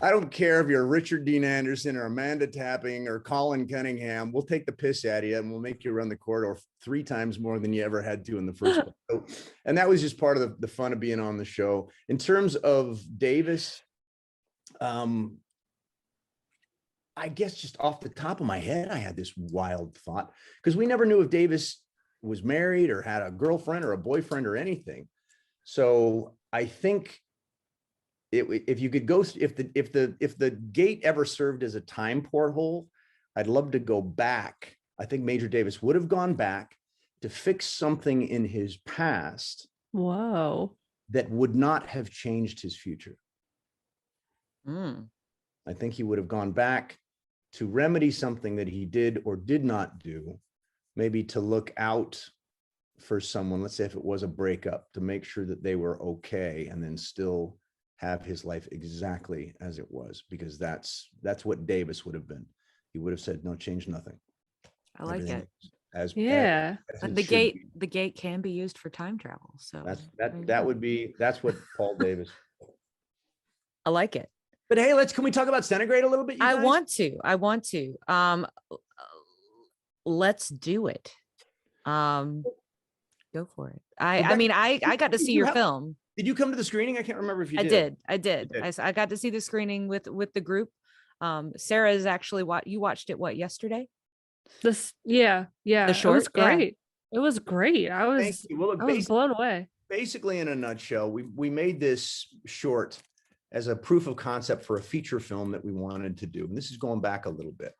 I don't care if you're Richard Dean Anderson or Amanda Tapping or Colin Cunningham, we'll take the piss out of you and we'll make you run the corridor 3 times more than you ever had to in the first place. So, and that was just part of the fun of being on the show. In terms of Davis, I guess just off the top of my head, I had this wild thought because we never knew if Davis was married or had a girlfriend or a boyfriend or anything. So I think if you could go, if the gate ever served as a time porthole, I'd love to go back. I think Major Davis would have gone back to fix something in his past. Whoa. That would not have changed his future. Mm. I think he would have gone back to remedy something that he did or did not do, maybe to look out for someone, let's say if it was a breakup, to make sure that they were okay and then still have his life exactly as it was, because that's what Davis would have been. He would have said, no, change nothing. I like Everything it. as But it the should gate, be. the gate can be used for time travel. So that's what Paul Davis. I like it. But hey, can we talk about Centigrade a little bit? I want to. Let's do it. Go for it. I got to see your film. Did you come to the screening? I can't remember if you did. I did. I got to see the screening with the group. Sarah is actually you watched it yesterday? The short, it was great. Yeah. It was great. I was blown away. Basically, in a nutshell, we made this short as a proof of concept for a feature film that we wanted to do. And this is going back a little bit.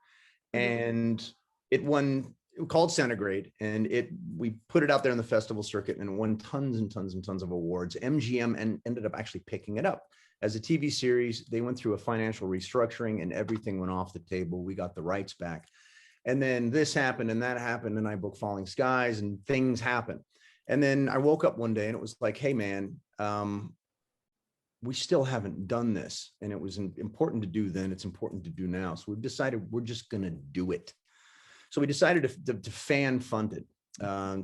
And it called Centigrade, and we put it out there in the festival circuit and it won tons and tons and tons of awards. MGM ended up actually picking it up as a TV series. They went through a financial restructuring and everything went off the table. We got the rights back. And then this happened and that happened, and I booked Falling Skies and things happened. And then I woke up one day and it was like, hey man, we still haven't done this. And it was important to do then, it's important to do now. So we've decided we're just gonna do it. So we decided to fan fund it, I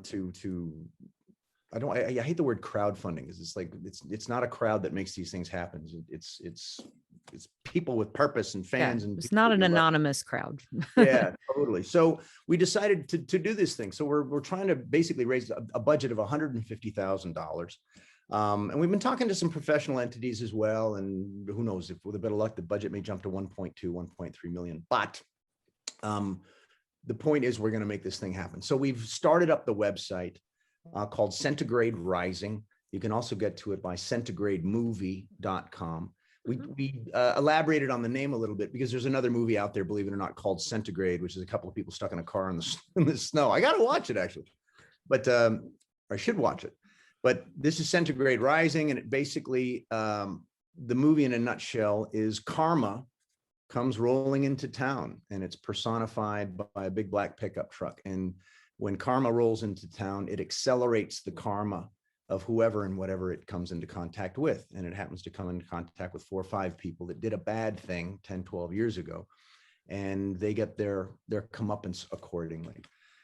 hate the word crowdfunding because it's like, it's not a crowd that makes these things happen. It's people with purpose and fans. And it's not an anonymous crowd. Yeah, totally. So we decided to do this thing. So we're trying to basically raise a budget of $150,000. And we've been talking to some professional entities as well. And who knows, if with a bit of luck, the budget may jump to 1.2, 1.3 million. But the point is we're going to make this thing happen. So we've started up the website called Centigrade Rising. You can also get to it by centigrademovie.com. We elaborated on the name a little bit because there's another movie out there, believe it or not, called Centigrade, which is a couple of people stuck in a car in the snow. I got to watch it actually, but I should watch it. But this is Centigrade Rising, and it basically, the movie in a nutshell is karma comes rolling into town, and it's personified by a big black pickup truck. And when karma rolls into town, it accelerates the karma of whoever and whatever it comes into contact with. And it happens to come into contact with 4 or 5 people that did a bad thing 10, 12 years ago, and they get their comeuppance accordingly.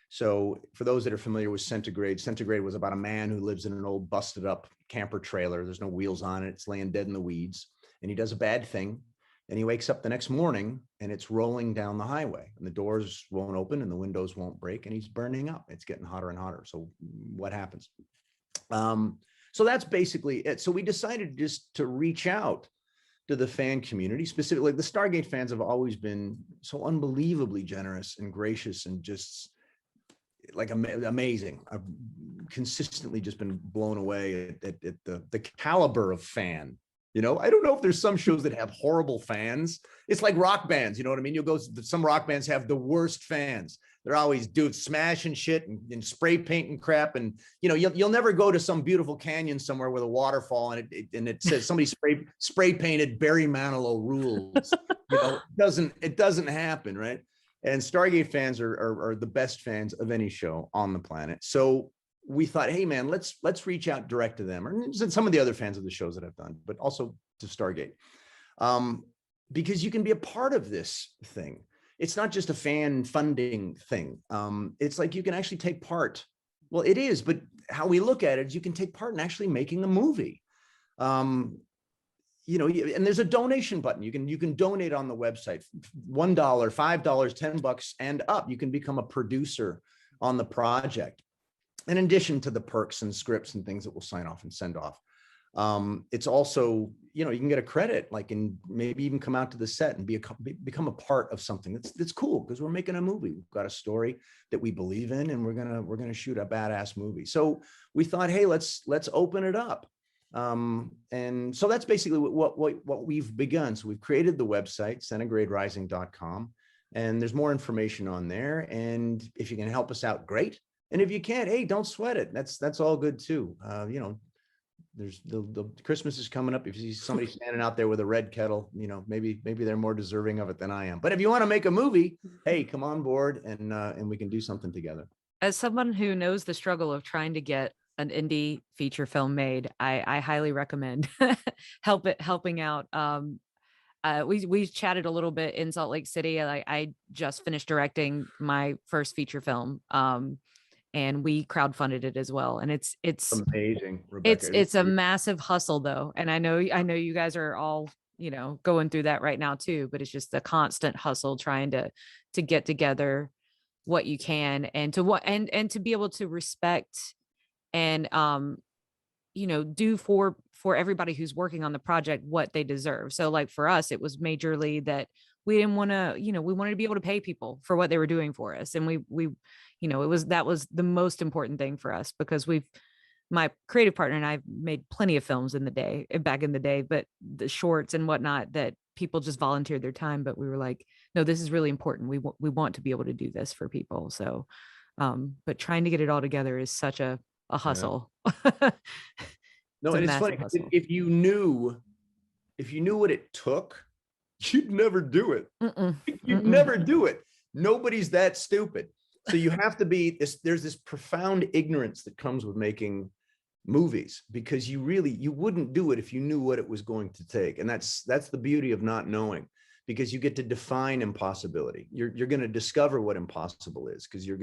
So for those that are familiar with Centigrade, Centigrade was about a man who lives in an old busted up camper trailer. There's no wheels on it. It's laying dead in the weeds, and he does a bad thing. And he wakes up the next morning and it's rolling down the highway, and the doors won't open and the windows won't break, and he's burning up. It's getting hotter and hotter. So what happens? So that's basically it. So we decided just to reach out to the fan community, specifically the Stargate fans have always been so unbelievably generous and gracious and just like amazing. I've consistently just been blown away at the caliber of fan. You know, I don't know if there's some shows that have horrible fans. It's like rock bands, you know what I mean? You'll go, some rock bands have the worst fans. They're always dudes smashing shit and spray painting crap. And, you know, you'll never go to some beautiful canyon somewhere with a waterfall and it says somebody spray painted Barry Manilow rules. You know, it doesn't happen, right? And Stargate fans are the best fans of any show on the planet. So we thought, hey man, let's reach out direct to them, or some of the other fans of the shows that I've done, but also to Stargate, because you can be a part of this thing. It's not just a fan funding thing. It's like you can actually take part. Well, it is, but how we look at it is you can take part in actually making a movie. You know, and there's a donation button. You can donate on the website, $1, $5, $10 and up. You can become a producer on the project. In addition to the perks and scripts and things that we'll sign off and send off. It's also, you know, you can get a credit, like, and maybe even come out to the set and become a part of something that's cool, because we're making a movie. We've got a story that we believe in, and we're gonna shoot a badass movie. So we thought, hey, let's open it up. And so that's basically what we've begun. So we've created the website, centigraderising.com, and there's more information on there. And if you can help us out, great. And if you can't, hey, don't sweat it. That's all good too. You know, there's the Christmas is coming up. If you see somebody standing out there with a red kettle, you know, maybe they're more deserving of it than I am. But if you want to make a movie, hey, come on board and we can do something together. As someone who knows the struggle of trying to get an indie feature film made, I highly recommend helping out. We chatted a little bit in Salt Lake City. I just finished directing my first feature film. And we crowdfunded it as well. And it's amazing, Rebecca. It's a massive hustle though. And I know you guys are all, you know, going through that right now too, but it's just a constant hustle trying to get together what you can and to be able to respect and, you know, do for everybody who's working on the project what they deserve. So like for us, it was majorly that we didn't want to, you know, we wanted to be able to pay people for what they were doing for us. And we you know, that was the most important thing for us, because my creative partner and I made plenty of films back in the day, but the shorts and whatnot that people just volunteered their time. But we were like, no, this is really important. We want to be able to do this for people. So, but trying to get it all together is such a hustle. Yeah. No, and it's funny. If you knew what it took, you'd never do it. You'd never do it. Nobody's that stupid. So you have to be there's this profound ignorance that comes with making movies, because you wouldn't do it if you knew what it was going to take. And that's the beauty of not knowing, because you get to define impossibility. You're going to discover what impossible is, because you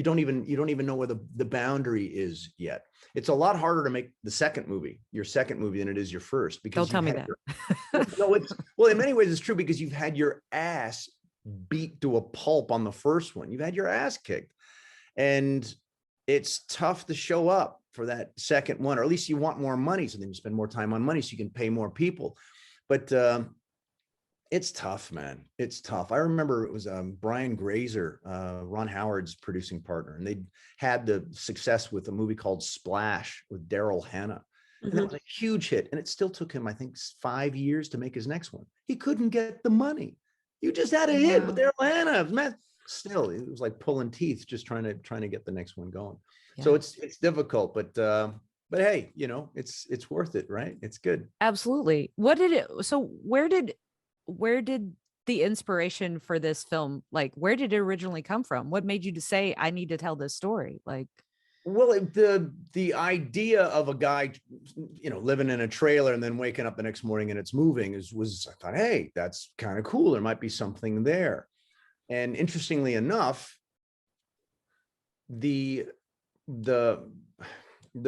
don't even know where the boundary is yet. It's a lot harder to make your second movie than it is your first, because don't tell me that. Well, in many ways it's true, because you've had your ass beat to a pulp on the first one. You've had your ass kicked, and it's tough to show up for that second one, or at least you want more money, so then you spend more time on money so you can pay more people. But it's tough, man. It's tough. I remember it was Brian Grazer, Ron Howard's producing partner, and they had the success with a movie called Splash with Daryl Hannah. And that was a huge hit, and it still took him, I think, 5 years to make his next one. He couldn't get the money. You just had a hit with Daryl Hannah, man. Still, it was like pulling teeth, just trying to get the next one going. Yeah. So it's difficult, but hey, you know, it's worth it, right? It's good. Absolutely. So where did the inspiration for this film, like, where did it originally come from? What made you to say, I need to tell this story? Like, well, the idea of a guy, you know, living in a trailer and then waking up the next morning and it's moving was I thought, hey, that's kind of cool. There might be something there. And interestingly enough, the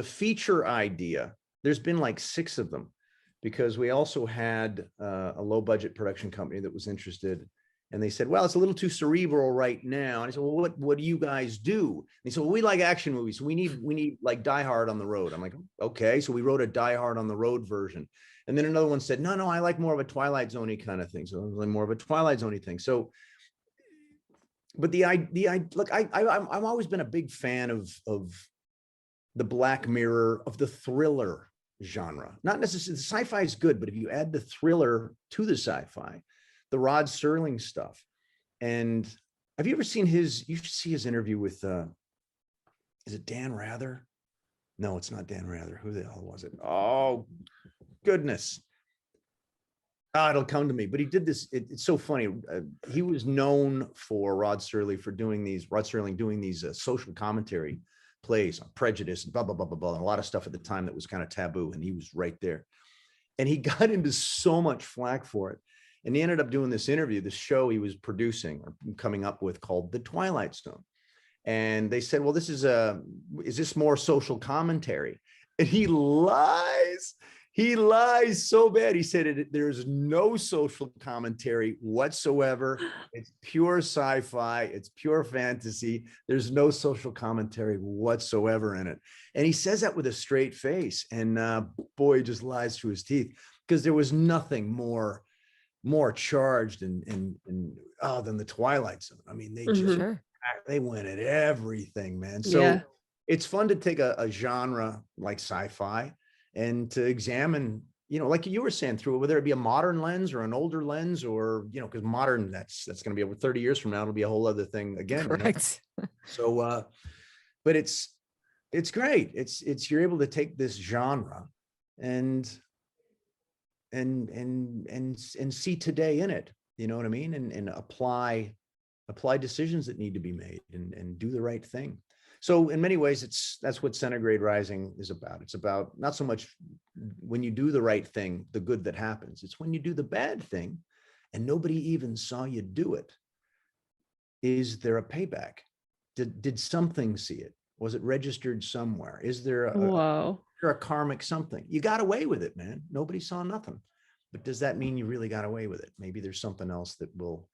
feature idea, there's been like 6 of them, because we also had a low budget production company that was interested. And they said, well, it's a little too cerebral right now. And I said, well, what do you guys do? And they said, well, we like action movies. So we need like Die Hard on the Road. I'm like, okay. So we wrote a Die Hard on the Road version. And then another one said, no, I like more of a Twilight Zone-y kind of thing. So it was like more of a Twilight Zone-y thing. So, but look, I've always been a big fan of the Black Mirror, of the thriller genre. Not necessarily, the sci-fi is good, but if you add the thriller to the sci-fi, the Rod Serling stuff. And have you ever seen you should see his interview with, is it Dan Rather? No, it's not Dan Rather. Who the hell was it? Oh, goodness. It'll come to me. But he did this. It's so funny. He was known for Rod Serling doing these social commentary plays on prejudice and blah, blah, blah, blah, blah. And a lot of stuff at the time that was kind of taboo. And he was right there. And he got into so much flack for it. And he ended up doing this show he was producing or coming up with called The Twilight Zone. And they said, well, is this more social commentary? And he lies. He lies so bad. He said there's no social commentary whatsoever. It's pure sci-fi. It's pure fantasy. There's no social commentary whatsoever in it. And he says that with a straight face. And boy, he just lies through his teeth, because there was nothing more charged than the Twilight Zone. I mean, they went at everything, man. So it's fun to take a genre like sci-fi and to examine, like you were saying, through it, whether it be a modern lens or an older lens, or, because modern, that's going to be over 30 years from now, it'll be a whole other thing again. Correct. So, but it's great. It's you're able to take this genre and see today in it, you know what I mean? And apply decisions that need to be made and do the right thing. So in many ways, that's what Centigrade Rising is about. It's about not so much when you do the right thing, the good that happens. It's when you do the bad thing and nobody even saw you do it. Is there a payback? Did something see it? Was it registered somewhere? Is there a karmic something? You got away with it, man. Nobody saw nothing. But does that mean you really got away with it? Maybe there's something else that will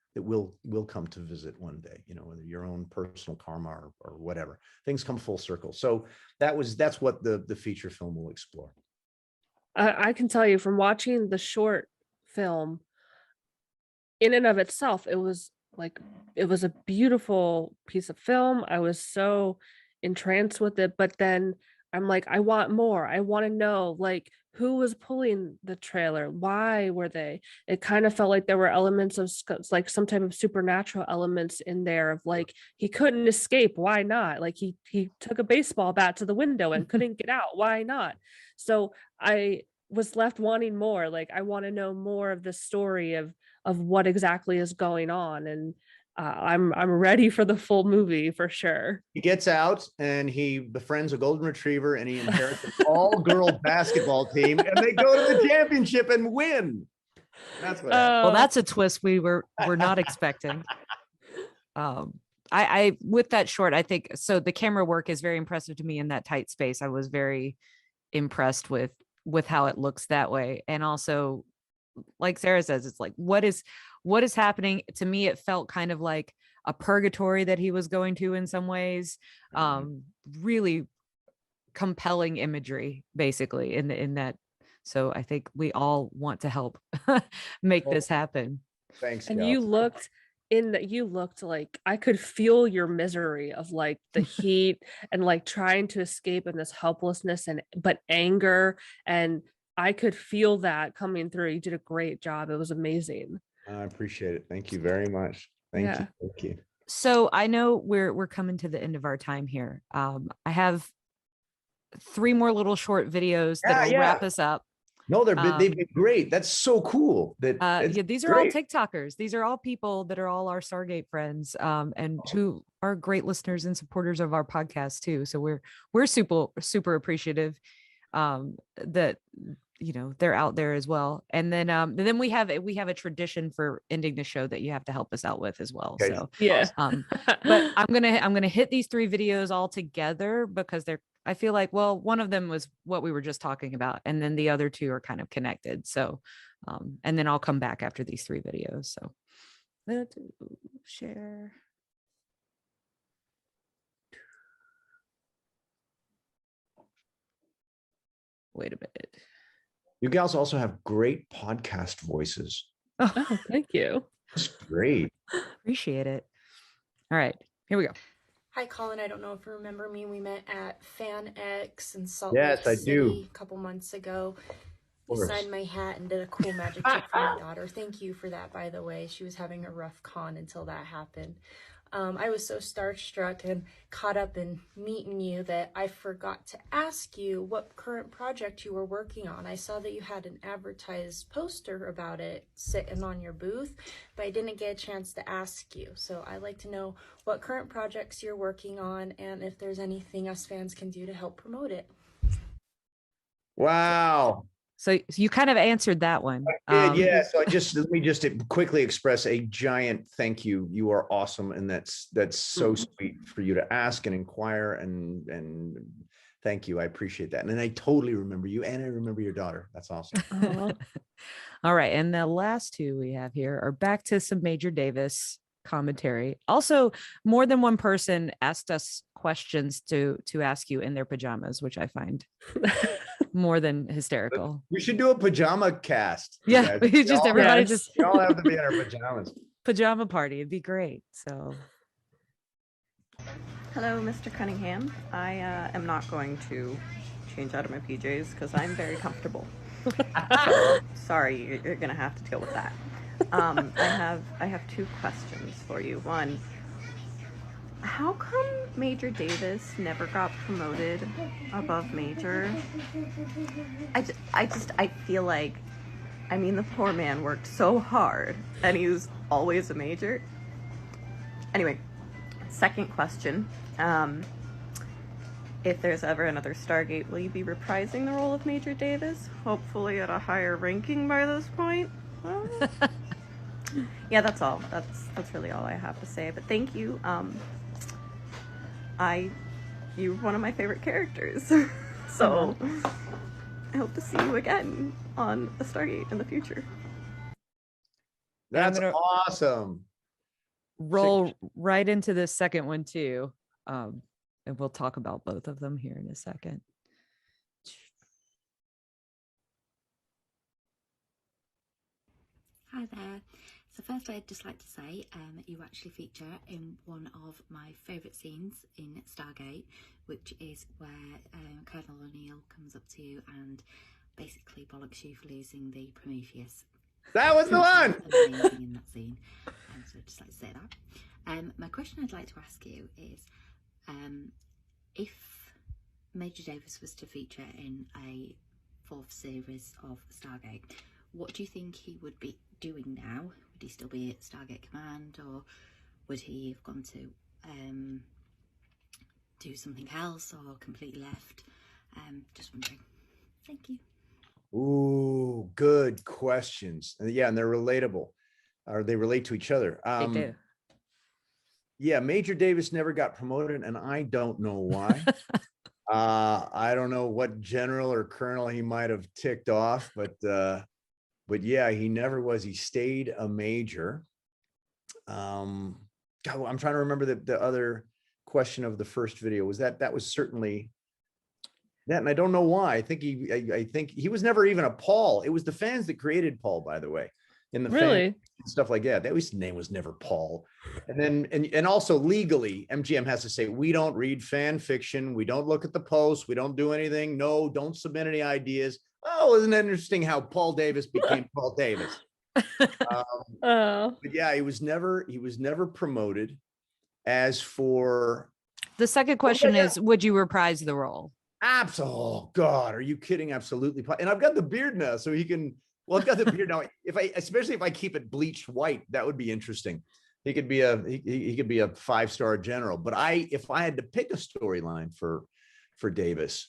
come to visit one day, whether your own personal karma or whatever. Things come full circle. So that's what the feature film will explore. I can tell you from watching the short film, in and of itself, it was a beautiful piece of film. I was so entranced with it, but then I'm like, I want more. I want to know, like, who was pulling the trailer? Why were they? It kind of felt like there were elements of like some type of supernatural elements in there of like, he couldn't escape. Why not? Like he took a baseball bat to the window and couldn't get out. Why not? So I was left wanting more. Like, I want to know more of the story of what exactly is going on. And I'm ready for the full movie for sure. He gets out and he befriends a golden retriever and he inherits an all-girl basketball team and they go to the championship and win. That's what happened. Well, that's a twist we were not expecting. I with that short, I think so. The camera work is very impressive to me in that tight space. I was very impressed with how it looks that way, and also, like Sarah says, it's like what is happening to me. It felt kind of like a purgatory that he was going to in some ways. Really compelling imagery, basically in that. So I think we all want to help make this happen. Thanks. And you looked like I could feel your misery of like the heat and like trying to escape in this helplessness but anger, and I could feel that coming through. You did a great job. It was amazing. I appreciate it. Thank you very much. Thank you. So I know we're coming to the end of our time here. I have 3 more little short videos that will wrap us up. No, they've been great. That's so cool. These are all TikTokers. These are all people that are all our Stargate friends, and who are great listeners and supporters of our podcast too. So we're super appreciative that they're out there as well. And then we have a tradition for ending the show that you have to help us out with as well. Okay. So but I'm gonna hit these 3 videos all together because I feel like, well, one of them was what we were just talking about, and then the other 2 are kind of connected. So and then I'll come back after these 3 videos. So let's share. Wait a minute. You guys also have great podcast voices. Oh, thank you. That's great. Appreciate it. All right, here we go. Hi, Colin. I don't know if you remember me. We met at FanX in Salt Yes, Lake I do. City a couple months ago. You course. signed my hat and did a cool magic trick for my daughter. Thank you for that, by the way. She was having a rough con until that happened. I was so starstruck and caught up in meeting you that I forgot to ask you what current project you were working on. I saw that you had an advertised poster about it sitting on your booth, but I didn't get a chance to ask you. So I'd like to know what current projects you're working on and if there's anything us fans can do to help promote it. Wow. So you kind of answered that one. Yeah. So let me just quickly express a giant thank you. You are awesome. And that's so sweet for you to ask and inquire and thank you. I appreciate that. And then I totally remember you and I remember your daughter. That's awesome. All right. And the last two we have here are back to some Major Davis commentary. Also, more than one person asked us questions to ask you in their pajamas, which I find more than hysterical. We should do a pajama cast. Yeah, we just everybody just we all have to be in our pajamas. Pajama party. It'd be great. So hello, Mr. Cunningham. I am not going to change out of my PJs because I'm very comfortable. So, sorry, you're gonna have to deal with that. I have two questions for you. One, how come Major Davis never got promoted above Major? I feel like, I mean, the poor man worked so hard and he was always a Major. Anyway, second question. If there's ever another Stargate, will you be reprising the role of Major Davis? Hopefully at a higher ranking by this point. Well, yeah, that's all. That's really all I have to say. But thank you. You're one of my favorite characters. So I hope to see you again on a Stargate in the future. That's awesome. Roll right into the second one too. And we'll talk about both of them here in a second. Hi there. So firstly, I'd just like to say you actually feature in one of my favourite scenes in Stargate, which is where Colonel O'Neill comes up to you and basically bollocks you for losing the Prometheus. That was the one! Amazing in that scene. So I'd just like to say that. My question I'd like to ask you is, if Major Davis was to feature in a fourth series of Stargate, what do you think he would be doing now? Would he still be at Stargate Command, or would he have gone to do something else, or completely left? Just wondering. Thank you. Ooh, good questions. Yeah, and they're relatable, or they relate to each other. They do. Yeah, Major Davis never got promoted, and I don't know why. I don't know what general or colonel he might have ticked off, but yeah, he never was. He stayed a major. God, I'm trying to remember the other question of the first video. Was that was certainly that, and I don't know why. I think he was never even a Paul. It was the fans that created Paul, by the way. In the really stuff like that. His name was never Paul. And then and also legally, MGM has to say, we don't read fan fiction, we don't look at the posts, we don't do anything. No, don't submit any ideas. Oh, isn't it interesting how Paul Davis became Paul Davis? But yeah, he was never promoted. As for the second question is, would you reprise the role? Absolutely. Oh God, are you kidding? Absolutely. And I've got the beard now, so he can. Well, I've got the beard now. Especially if I keep it bleached white, that would be interesting. He could be a 5-star general. But if I had to pick a storyline for Davis,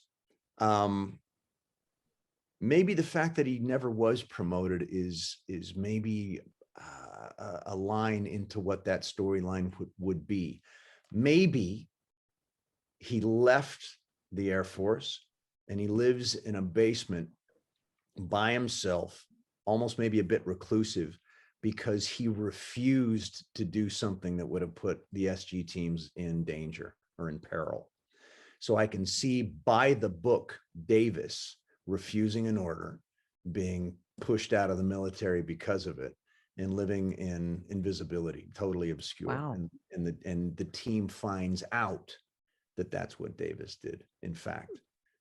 maybe the fact that he never was promoted is maybe a line into what that storyline would be. Maybe he left the Air Force and he lives in a basement by himself, almost maybe a bit reclusive, because he refused to do something that would have put the SG teams in danger or in peril. So I can see by the book Davis refusing an order being pushed out of the military because of it and living in invisibility, totally obscure. Wow. And the team finds out that that's what Davis did, in fact.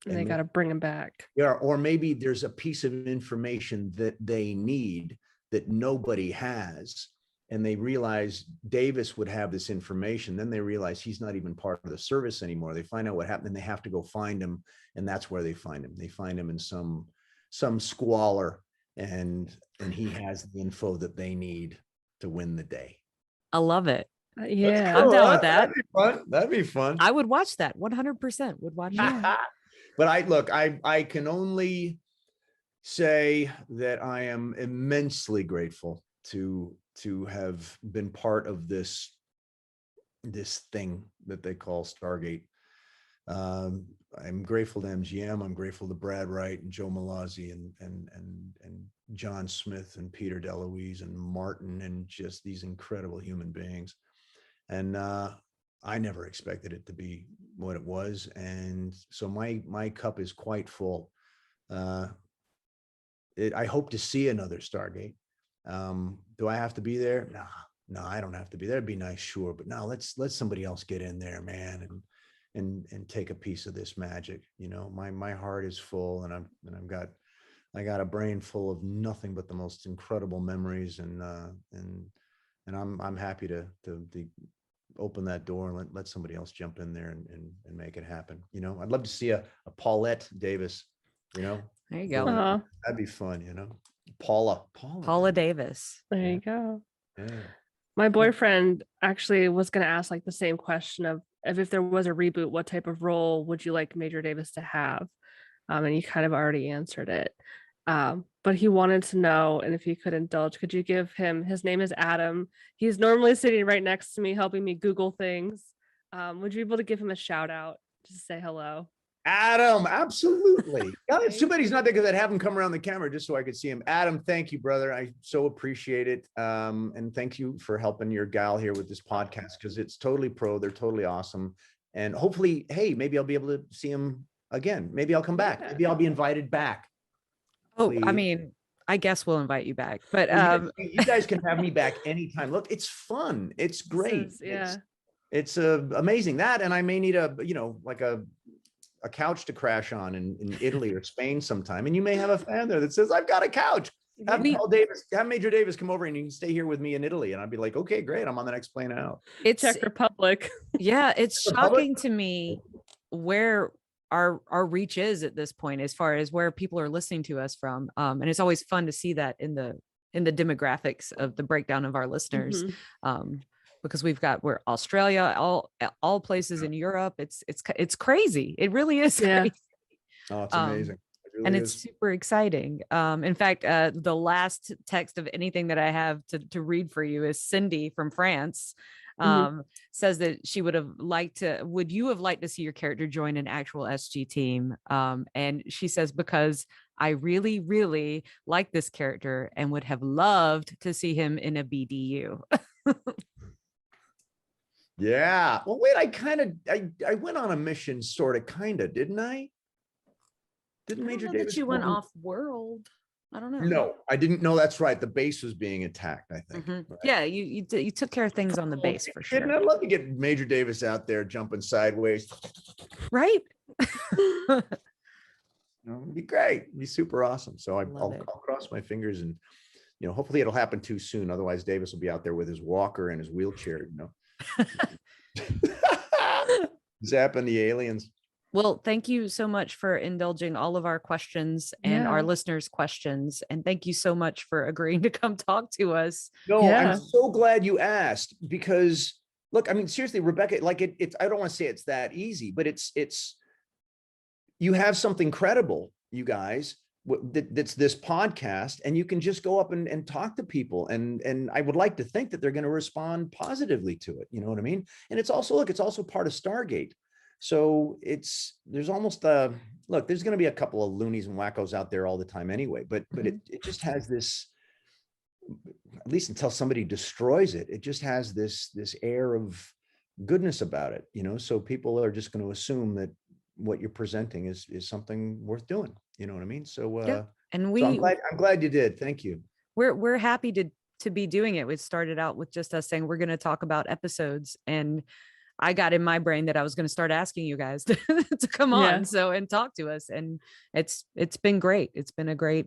And they got to bring him back. Yeah, or maybe there's a piece of information that they need that nobody has, and they realize Davis would have this information. Then they realize he's not even part of the service anymore. They find out what happened, and they have to go find him, and that's where they find him. They find him in some squalor, and he has the info that they need to win the day. I love it. Yeah, I'm down with that. That'd be fun. That'd be fun. I would watch that. 100% would watch that. But I can only say that I am immensely grateful to have been part of this thing that they call Stargate. I'm grateful to MGM. I'm grateful to Brad Wright and Joe Malazzi and John Smith and Peter DeLuise and Martin, and just these incredible human beings. And I never expected it to be what it was, and so my cup is quite full. I hope to see another Stargate. Do I have to be there? No, I don't have to be there. It'd be nice, sure, but no, let's somebody else get in there, man, and take a piece of this magic. You know, my heart is full, and I got a brain full of nothing but the most incredible memories, and I'm happy to open that door and let somebody else jump in there and make it happen. You know, I'd love to see a Paulette Davis, you know. There you go. That'd be fun, you know. Paula Davis. There you go. Yeah. My boyfriend actually was going to ask like the same question of if there was a reboot, what type of role would you like Major Davis to have? And you kind of already answered it. But he wanted to know, and if you could indulge, could you give him, his name is Adam. He's normally sitting right next to me, helping me Google things. Would you be able to give him a shout out to say hello? Adam, absolutely. God, it's too bad he's not there, because I'd have him come around the camera just so I could see him. Adam, thank you, brother. I so appreciate it. And thank you for helping your gal here with this podcast, because it's totally pro. They're totally awesome. And hopefully, hey, maybe I'll be able to see him again. Maybe I'll come back. Maybe I'll be invited back. Oh, Please. I mean, I guess we'll invite you back, but you guys can have me back anytime. Look, it's fun. It's great. It's amazing that, and I may need like a couch to crash on in Italy or Spain sometime, and you may have a fan there that says, I've got a couch. Have Major Davis come over and you can stay here with me in Italy. And I'd be like, okay, great. I'm on the next plane out. It's Czech Republic. Yeah, it's shocking to me where our reach is at this point, as far as where people are listening to us from. And it's always fun to see that in the demographics of the breakdown of our listeners. Because we're Australia, all places in Europe. It's crazy. It really is crazy. Oh, it's amazing. And it's super exciting. In fact, the last text of anything that I have to read for you is Cindy from France. Says that she would you have liked to see your character join an actual SG team? And she says, because I really, really like this character and would have loved to see him in a BDU. Yeah. Well, wait, I went on a mission, sort of, kind of, didn't I? Didn't Major Davis? You went off world. I don't know. No, I didn't know. That's right. The base was being attacked, I think. Right? Yeah, you took care of things on the base for sure. I'd love to get Major Davis out there jumping sideways. Right. It'd be great. It'd be super awesome. So I'll cross my fingers, and hopefully it'll happen too soon. Otherwise, Davis will be out there with his walker and his wheelchair, zapping the aliens. Well, thank you so much for indulging all of our questions and our listeners' questions. And thank you so much for agreeing to come talk to us. No, I'm so glad you asked, because look, I mean, seriously, Rebecca, like it's I don't want to say it's that easy, but it's you have something credible, you guys, that's this podcast, and you can just go up and talk to people. And I would like to think that they're going to respond positively to it. You know what I mean? And it's also part of Stargate. So there's almost there's going to be a couple of loonies and wackos out there all the time anyway, but it just has this, at least until somebody destroys it, it just has this air of goodness about it, so people are just going to assume that what you're presenting is something worth doing. You know what I mean? So And So I'm we glad you did. Thank you. we're happy to be doing it. We started out with just us saying we're going to talk about episodes, and I got in my brain that I was going to start asking you guys to come on and talk to us, and it's been great. It's been a great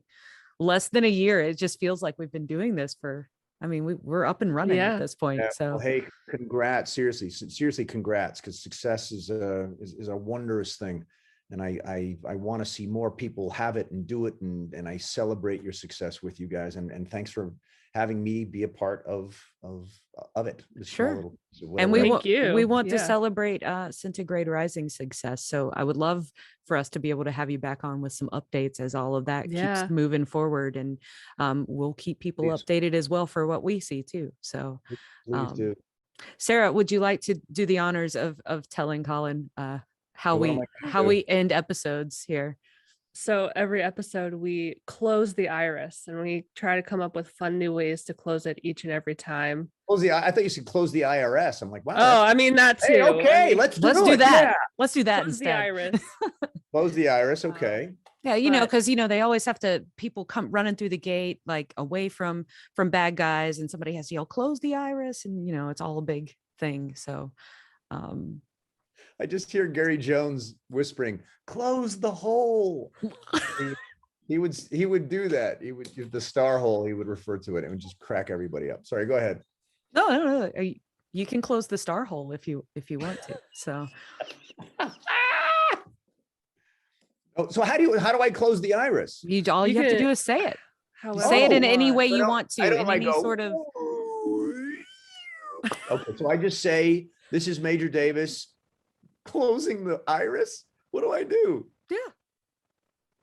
less than a year. It just feels like we've been doing this for, I mean, we're up and running at this point. Yeah. So well, hey, congrats, seriously congrats, because success is a wondrous thing, and I want to see more people have it and do it, and I celebrate your success with you guys, and thanks for having me be a part of it. Sure. And we want to celebrate Centigrade Rising success. So I would love for us to be able to have you back on with some updates as all of that keeps moving forward, and we'll keep people updated as well for what we see too. So please do. Sarah, would you like to do the honors of telling Colin how we end episodes here? So every episode we close the iris, and we try to come up with fun new ways to close it each and every time. I thought you said close the IRS. I'm like, wow. Oh, I mean that too. Hey, okay, I mean, let's do that. Yeah. Let's do that close instead. the iris. Close the iris. Okay. Yeah, because they always have to, people come running through the gate, like away from bad guys, and somebody has to yell, close the iris, and it's all a big thing. So I just hear Gary Jones whispering, close the hole. he would do that. He would the star hole, he would refer to it, and would just crack everybody up. Sorry, go ahead. No. You can close the star hole if you want to. So so how do I close the iris? All you have to do is say it. However say it in you any want. way you want to, in any go, sort of. Okay, so I just say, this is Major Davis closing the iris. What do I do? Yeah.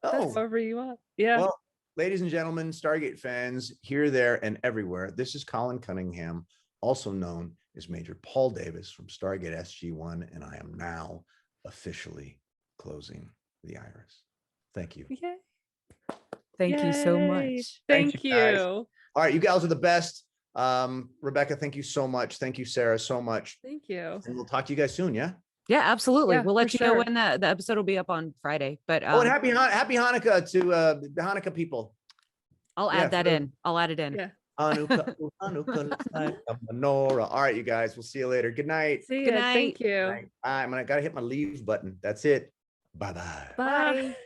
Oh, However you want. Yeah. Well, ladies and gentlemen, Stargate fans here, there, and everywhere, this is Colin Cunningham, also known as Major Paul Davis from Stargate SG-1, and I am now officially closing the iris. Thank you. Yay. Thank you so much. Thank you. Guys. All right, you guys are the best. Rebecca, thank you so much. Thank you, Sarah, so much. Thank you. And we'll talk to you guys soon. Yeah. Yeah, absolutely. Yeah, we'll let for you know sure. when the episode will be up on Friday. But and happy Hanukkah to the Hanukkah people. I'll add that in. I'll add it in. Yeah. Hanukkah, menorah. All right, you guys. We'll see you later. Good night. See Good ya. night. Thank you. Good night. I gotta hit my leave button. That's it. Bye-bye. Bye.